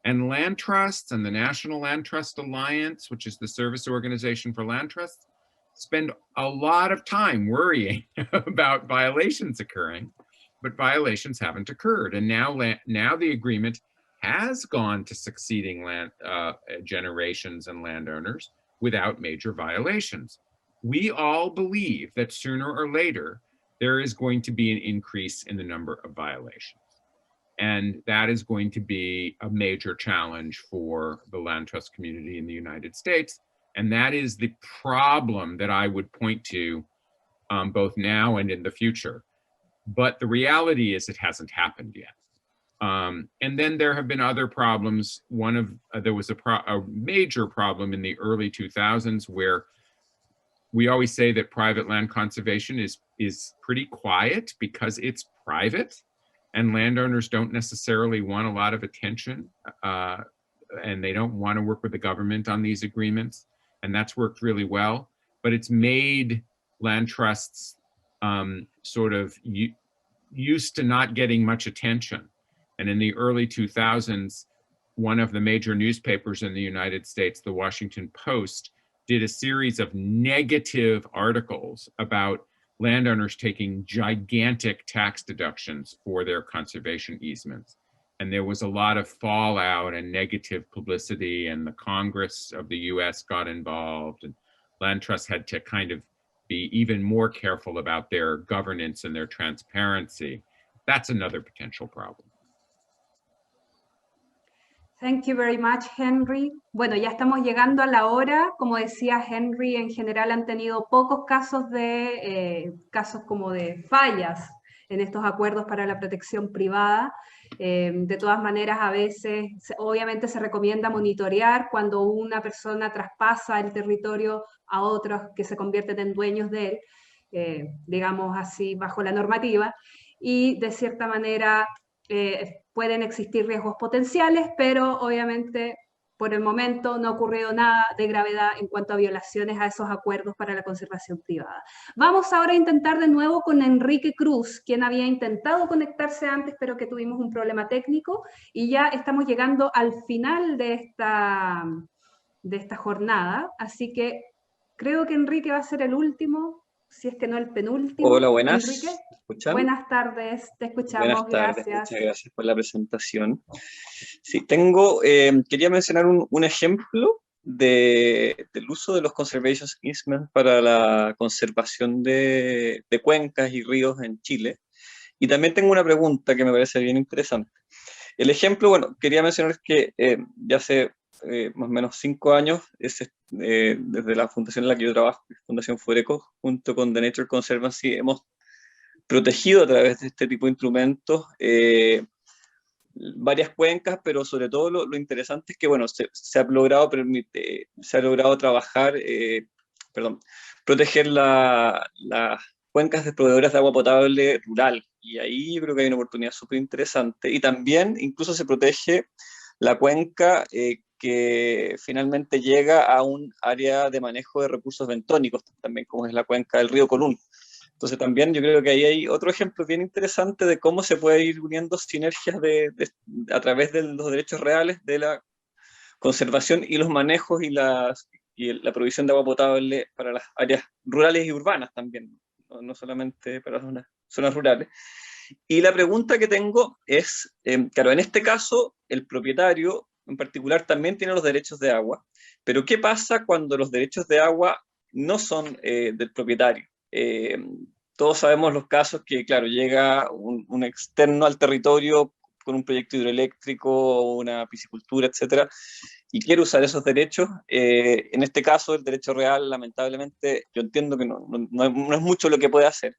And land trusts and the National Land Trust Alliance, which is the service organization for land trusts, spend a lot of time worrying about violations occurring, but violations haven't occurred. And now the agreement has gone to succeeding generations and landowners without major violations. We all believe that sooner or later, there is going to be an increase in the number of violations. And that is going to be a major challenge for the land trust community in the United States. And that is the problem that I would point to both now and in the future. But the reality is it hasn't happened yet. And then there have been other problems. There was a major problem in the early 2000s where we always say that private land conservation is pretty quiet because it's private and landowners don't necessarily want a lot of attention and they don't want to work with the government on these agreements. And that's worked really well, but it's made land trusts sort of used to not getting much attention. And in the early 2000s, one of the major newspapers in the United States, the Washington Post, did a series of negative articles about landowners taking gigantic tax deductions for their conservation easements. And there was a lot of fallout and negative publicity, and the Congress of the US got involved, and land trusts had to kind of be even more careful about their governance and their transparency. That's another potential problem. Thank you very much, Henry. Bueno, ya estamos llegando a la hora. Como decía Henry, en general han tenido pocos casos como de fallas en estos acuerdos para la protección privada. De todas maneras, a veces, obviamente se recomienda monitorear cuando una persona traspasa el territorio a otros que se convierten en dueños de él, digamos así, bajo la normativa, y de cierta manera pueden existir riesgos potenciales, pero obviamente por el momento no ha ocurrido nada de gravedad en cuanto a violaciones a esos acuerdos para la conservación privada. Vamos ahora a intentar de nuevo con Enrique Cruz, quien había intentado conectarse antes, pero que tuvimos un problema técnico, y ya estamos llegando al final de esta jornada, así que creo que Enrique va a ser el último, si es que no el penúltimo. Hola, buenas. Enrique, ¿Me escuchan? buenas tardes, te escuchamos, Buenas tardes, gracias. muchas gracias por la presentación. Sí, quería mencionar un ejemplo del uso de los conservation easements para la conservación de cuencas y ríos en Chile. Y también tengo una pregunta que me parece bien interesante. El ejemplo, bueno, quería mencionar que ya hace más o menos 5 años, desde la fundación en la que yo trabajo, Fundación Foreco, junto con The Nature Conservancy, hemos protegido a través de este tipo de instrumentos varias cuencas, pero sobre todo lo interesante es que, bueno, se ha logrado proteger cuencas de proveedoras de agua potable rural. Y ahí yo creo que hay una oportunidad súper interesante. Y también incluso se protege la cuenca que finalmente llega a un área de manejo de recursos bentónicos, también como es la cuenca del río Colún. Entonces también yo creo que ahí hay otro ejemplo bien interesante de cómo se puede ir uniendo sinergias a través de los derechos reales de la conservación y los manejos y la provisión de agua potable para las áreas rurales y urbanas también, no solamente para las zonas rurales. Y la pregunta que tengo es, claro, en este caso el propietario en particular también tiene los derechos de agua, pero ¿qué pasa cuando los derechos de agua no son del propietario? Todos sabemos los casos que, claro, llega un externo al territorio con un proyecto hidroeléctrico, una piscicultura, etcétera, y quiere usar esos derechos. En este caso, el derecho real, lamentablemente, yo entiendo que no es mucho lo que puede hacer.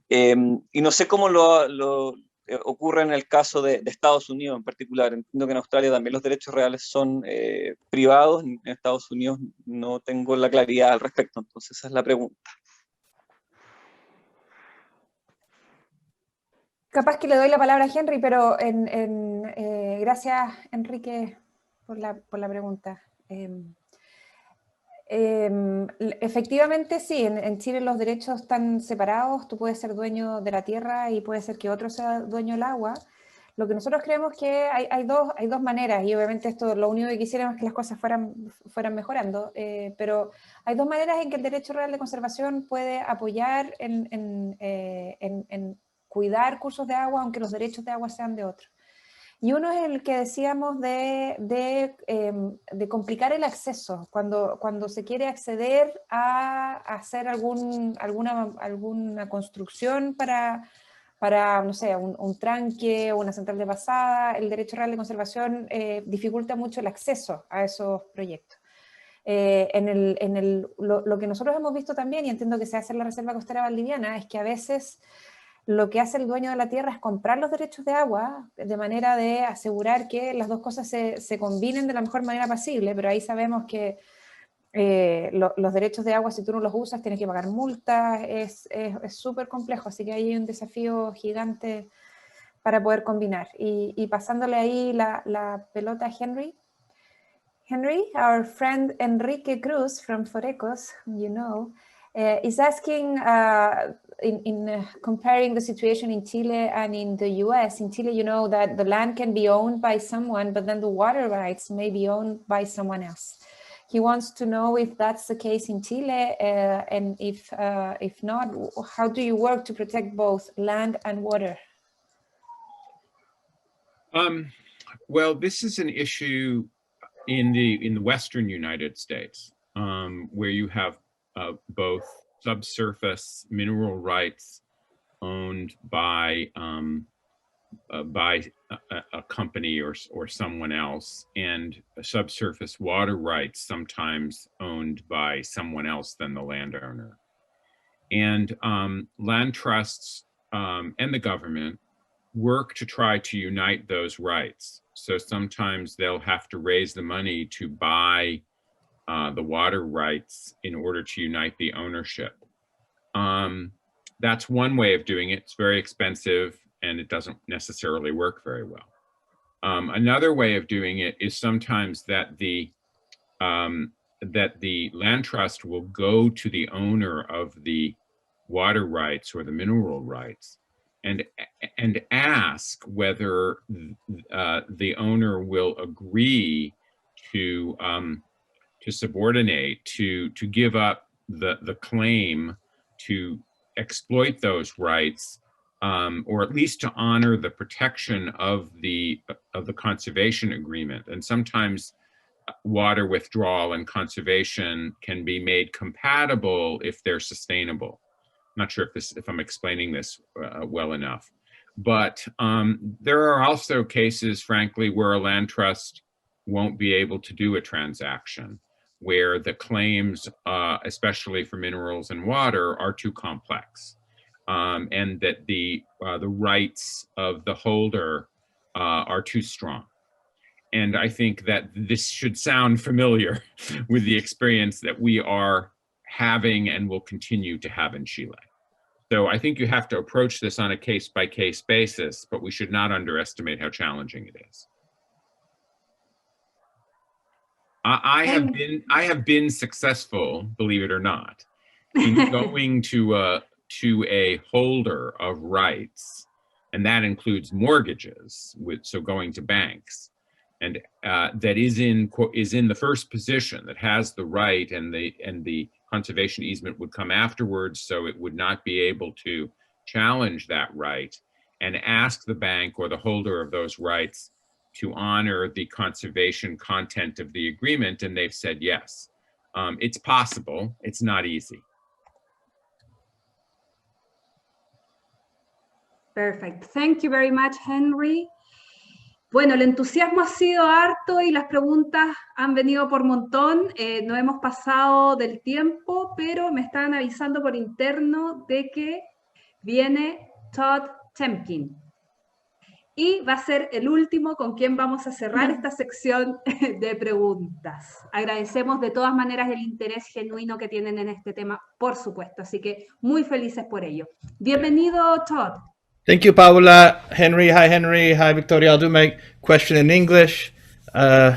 Y no sé cómo ocurre en el caso de Estados Unidos en particular. Entiendo que en Australia también los derechos reales son privados. En Estados Unidos no tengo la claridad al respecto. Entonces esa es la pregunta. Capaz que le doy la palabra a Henry, pero gracias, Enrique, por la pregunta. Efectivamente, sí, en Chile los derechos están separados. Tú puedes ser dueño de la tierra y puede ser que otro sea dueño del agua. Lo que nosotros creemos que hay dos maneras, y obviamente esto lo único que quisiéramos es que las cosas fueran mejorando, pero hay dos maneras en que el derecho real de conservación puede apoyar en cuidar cursos de agua, aunque los derechos de agua sean de otro. Y uno es el que decíamos de complicar el acceso, cuando se quiere acceder a hacer alguna construcción para no sé, un tranque o una central de pasada. El derecho real de conservación dificulta mucho el acceso a esos proyectos. Lo que nosotros hemos visto también, y entiendo que se hace en la Reserva Costera Valdiviana, es que a veces lo que hace el dueño de la tierra es comprar los derechos de agua de manera de asegurar que las dos cosas se combinen de la mejor manera posible, pero ahí sabemos que los derechos de agua, si tú no los usas, tienes que pagar multas, es súper complejo, así que ahí hay un desafío gigante para poder combinar. Y pasándole ahí la pelota a Henry. Henry, our friend Enrique Cruz from Forecos, you know, is asking comparing the situation in Chile and in the US. In Chile, you know that the land can be owned by someone, but then the water rights may be owned by someone else. He wants to know if that's the case in Chile, and if not, how do you work to protect both land and water? Well, this is an issue in the Western United States, where you have both subsurface mineral rights owned by a company or someone else, and subsurface water rights sometimes owned by someone else than the landowner. And land trusts and the government work to try to unite those rights. So sometimes they'll have to raise the money to buy the water rights in order to unite the ownership. That's one way of doing it. It's very expensive and it doesn't necessarily work very well. Another way of doing it is sometimes that the land trust will go to the owner of the water rights or the mineral rights and ask whether the owner will agree to subordinate, to give up the claim to exploit those rights, or at least to honor the protection of the conservation agreement. And sometimes water withdrawal and conservation can be made compatible if they're sustainable. I'm not sure if I'm explaining this well enough, but there are also cases, frankly, where a land trust won't be able to do a transaction, where the claims, especially for minerals and water, are too complex, and that the rights of the holder are too strong. And I think that this should sound familiar with the experience that we are having and will continue to have in Chile. So I think you have to approach this on a case-by-case basis, but we should not underestimate how challenging it is. I have been successful, believe it or not, in going to a holder of rights, and that includes mortgages, so going to banks, and that is in the first position, that has the right, and the conservation easement would come afterwards, so it would not be able to challenge that right, and ask the bank or the holder of those rights to honor the conservation content of the agreement, and they've said yes. It's possible, it's not easy. Perfect. Thank you very much, Henry. Bueno, el entusiasmo ha sido harto y las preguntas han venido por montón. No hemos pasado del tiempo, pero me están avisando por interno de que viene Todd Temkin. Y va a ser el último con quien vamos a cerrar esta sección de preguntas. Agradecemos de todas maneras el interés genuino que tienen en este tema, por supuesto. Así que muy felices por ello. Bienvenido, Todd. Thank you, Paula. Henry. Hi, Victoria. I'll do my question in English. I've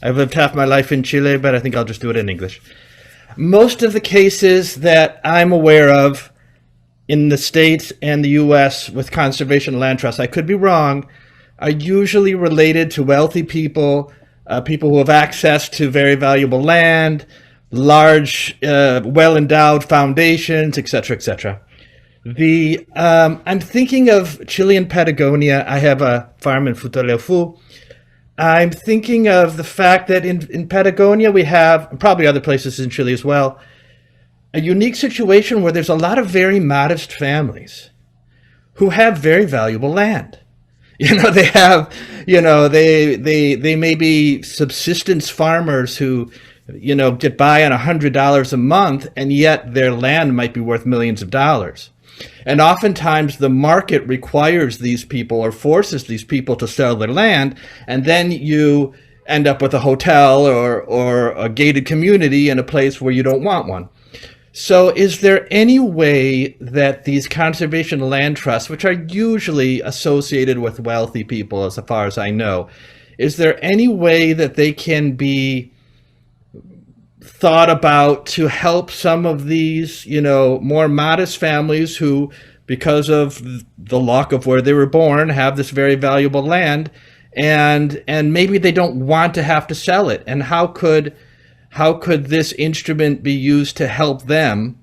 lived half my life in Chile, but I think I'll just do it in English. Most of the cases that I'm aware of in the States and the US with conservation land trusts, I could be wrong, are usually related to wealthy people, people who have access to very valuable land, large, well-endowed foundations, etc., etc. I'm thinking of Chilean Patagonia. I have a farm in Futaleufú. I'm thinking of the fact that in Patagonia we have, probably other places in Chile as well, a unique situation where there's a lot of very modest families who have very valuable land. They have, they may be subsistence farmers who, get by on $100 a month, and yet their land might be worth millions of dollars. And oftentimes the market requires these people or forces these people to sell their land, and then you end up with a hotel or a gated community in a place where you don't want one. So is there any way that these conservation land trusts, which are usually associated with wealthy people as far as I know, is there any way that they can be thought about to help some of these, more modest families who, because of the luck of where they were born, have this very valuable land, and maybe they don't want to have to sell it? And how could this instrument be used to help them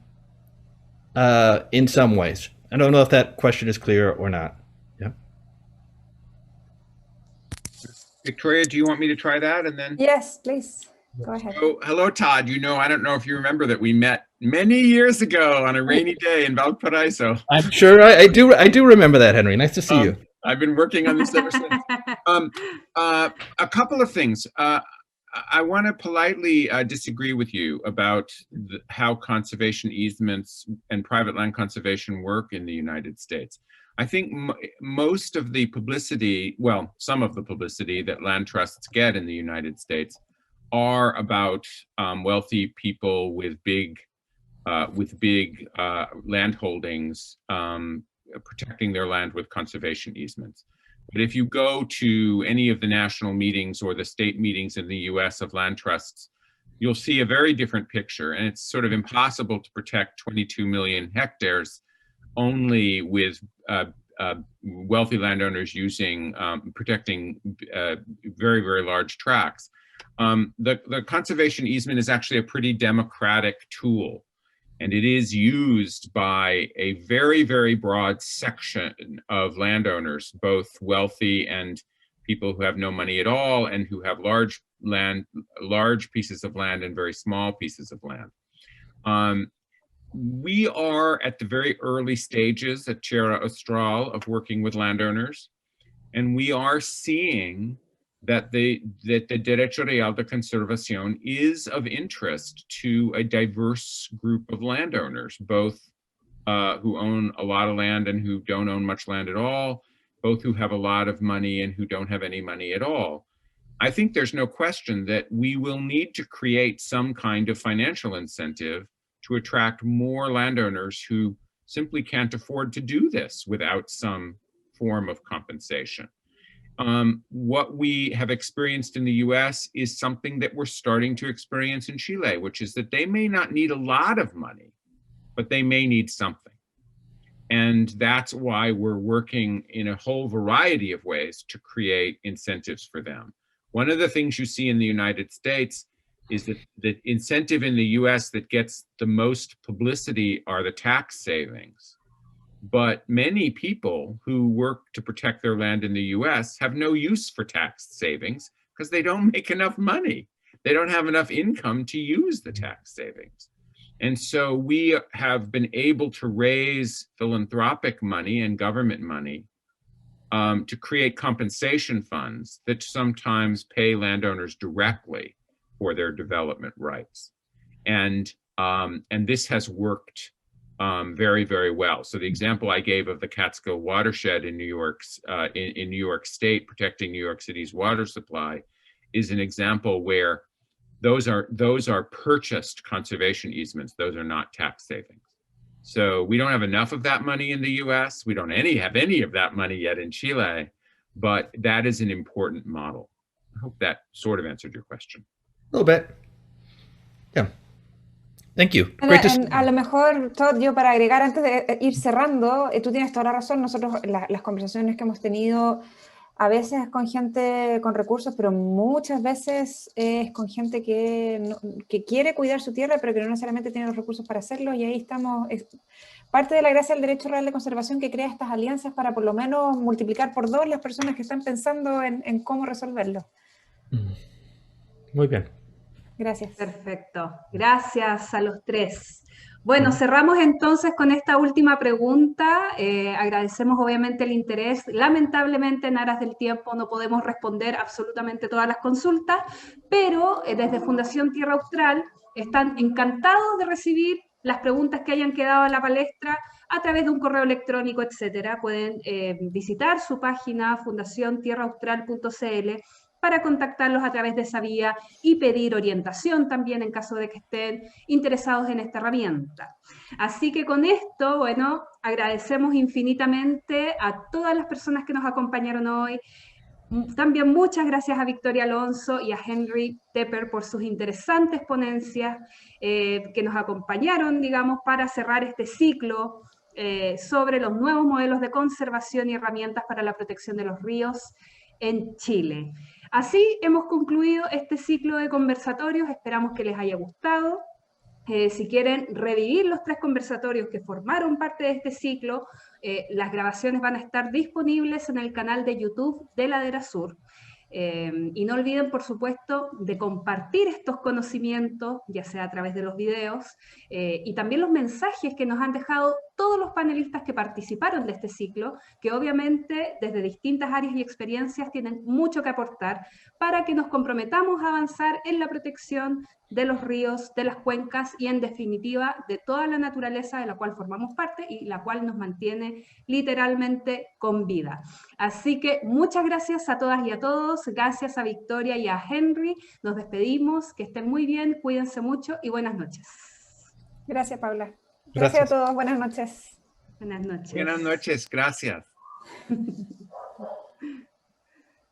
in some ways? I don't know if that question is clear or not. Yeah. Victoria, do you want me to try that? And then? Yes, please. Go ahead. So, hello, Todd. I don't know if you remember that we met many years ago on a rainy day in Valparaiso. I'm sure I do remember that, Henry. Nice to see you. I've been working on this ever since. A couple of things. I want to politely disagree with you about how conservation easements and private land conservation work in the United States. I think most of the publicity, well, some of the publicity that land trusts get in the United States are about wealthy people with big land holdings protecting their land with conservation easements. But if you go to any of the national meetings or the state meetings in the US of land trusts, you'll see a very different picture. And it's sort of impossible to protect 22 million hectares only with wealthy landowners protecting very, very large tracts. The conservation easement is actually a pretty democratic tool, and it is used by a very, very broad section of landowners, both wealthy and people who have no money at all, and who have large pieces of land and very small pieces of land. We are at the very early stages at Tierra Austral of working with landowners, and we are seeing that the Derecho Real de Conservación is of interest to a diverse group of landowners, both who own a lot of land and who don't own much land at all, both who have a lot of money and who don't have any money at all. I think there's no question that we will need to create some kind of financial incentive to attract more landowners who simply can't afford to do this without some form of compensation. What we have experienced in the US is something that we're starting to experience in Chile, which is that they may not need a lot of money, but they may need something. And that's why we're working in a whole variety of ways to create incentives for them. One of the things you see in the United States is that the incentive in the US that gets the most publicity are the tax savings. But many people who work to protect their land in the US have no use for tax savings because they don't make enough money. They don't have enough income to use the tax savings. And so we have been able to raise philanthropic money and government money to create compensation funds that sometimes pay landowners directly for their development rights. And this has worked very, very well. So the example I gave of the Catskill watershed in New York State, protecting New York City's water supply, is an example where those are purchased conservation easements. Those are not tax savings. So we don't have enough of that money in the US. We don't have any of that money yet in Chile, but that is an important model. I hope that sort of answered your question. A little bit. Yeah. Thank you. A lo mejor, Todd, yo para agregar antes de ir cerrando, tú tienes toda la razón. Nosotros las conversaciones que hemos tenido a veces con gente con recursos, pero muchas veces es con gente que quiere cuidar su tierra, pero que no necesariamente tiene los recursos para hacerlo, y ahí estamos. Es parte de la gracia del derecho real de conservación que crea estas alianzas para por lo menos multiplicar por 2 las personas que están pensando en cómo resolverlo. Muy bien. Gracias. Perfecto. Gracias a los 3. Bueno, cerramos entonces con esta última pregunta. Agradecemos obviamente el interés. Lamentablemente, en aras del tiempo, no podemos responder absolutamente todas las consultas, pero desde Fundación Tierra Austral están encantados de recibir las preguntas que hayan quedado en la palestra a través de un correo electrónico, etcétera. Pueden visitar su página fundaciontierraaustral.cl para contactarlos a través de esa vía y pedir orientación también en caso de que estén interesados en esta herramienta. Así que con esto, bueno, agradecemos infinitamente a todas las personas que nos acompañaron hoy. También muchas gracias a Victoria Alonso y a Henry Tepper por sus interesantes ponencias que nos acompañaron, digamos, para cerrar este ciclo sobre los nuevos modelos de conservación y herramientas para la protección de los ríos en Chile. Así hemos concluido este ciclo de conversatorios, esperamos que les haya gustado. Si quieren revivir los 3 conversatorios que formaron parte de este ciclo, las grabaciones van a estar disponibles en el canal de YouTube de Ladera Sur. Y no olviden, por supuesto, de compartir estos conocimientos, ya sea a través de los videos, y también los mensajes que nos han dejado todos los panelistas que participaron de este ciclo, que obviamente desde distintas áreas y experiencias tienen mucho que aportar para que nos comprometamos a avanzar en la protección de los ríos, de las cuencas y en definitiva de toda la naturaleza de la cual formamos parte y la cual nos mantiene literalmente con vida. Así que muchas gracias a todas y a todos, gracias a Victoria y a Henry, nos despedimos, que estén muy bien, cuídense mucho y buenas noches. Gracias, Paula. Gracias a todos, buenas noches. Buenas noches. Buenas noches, gracias.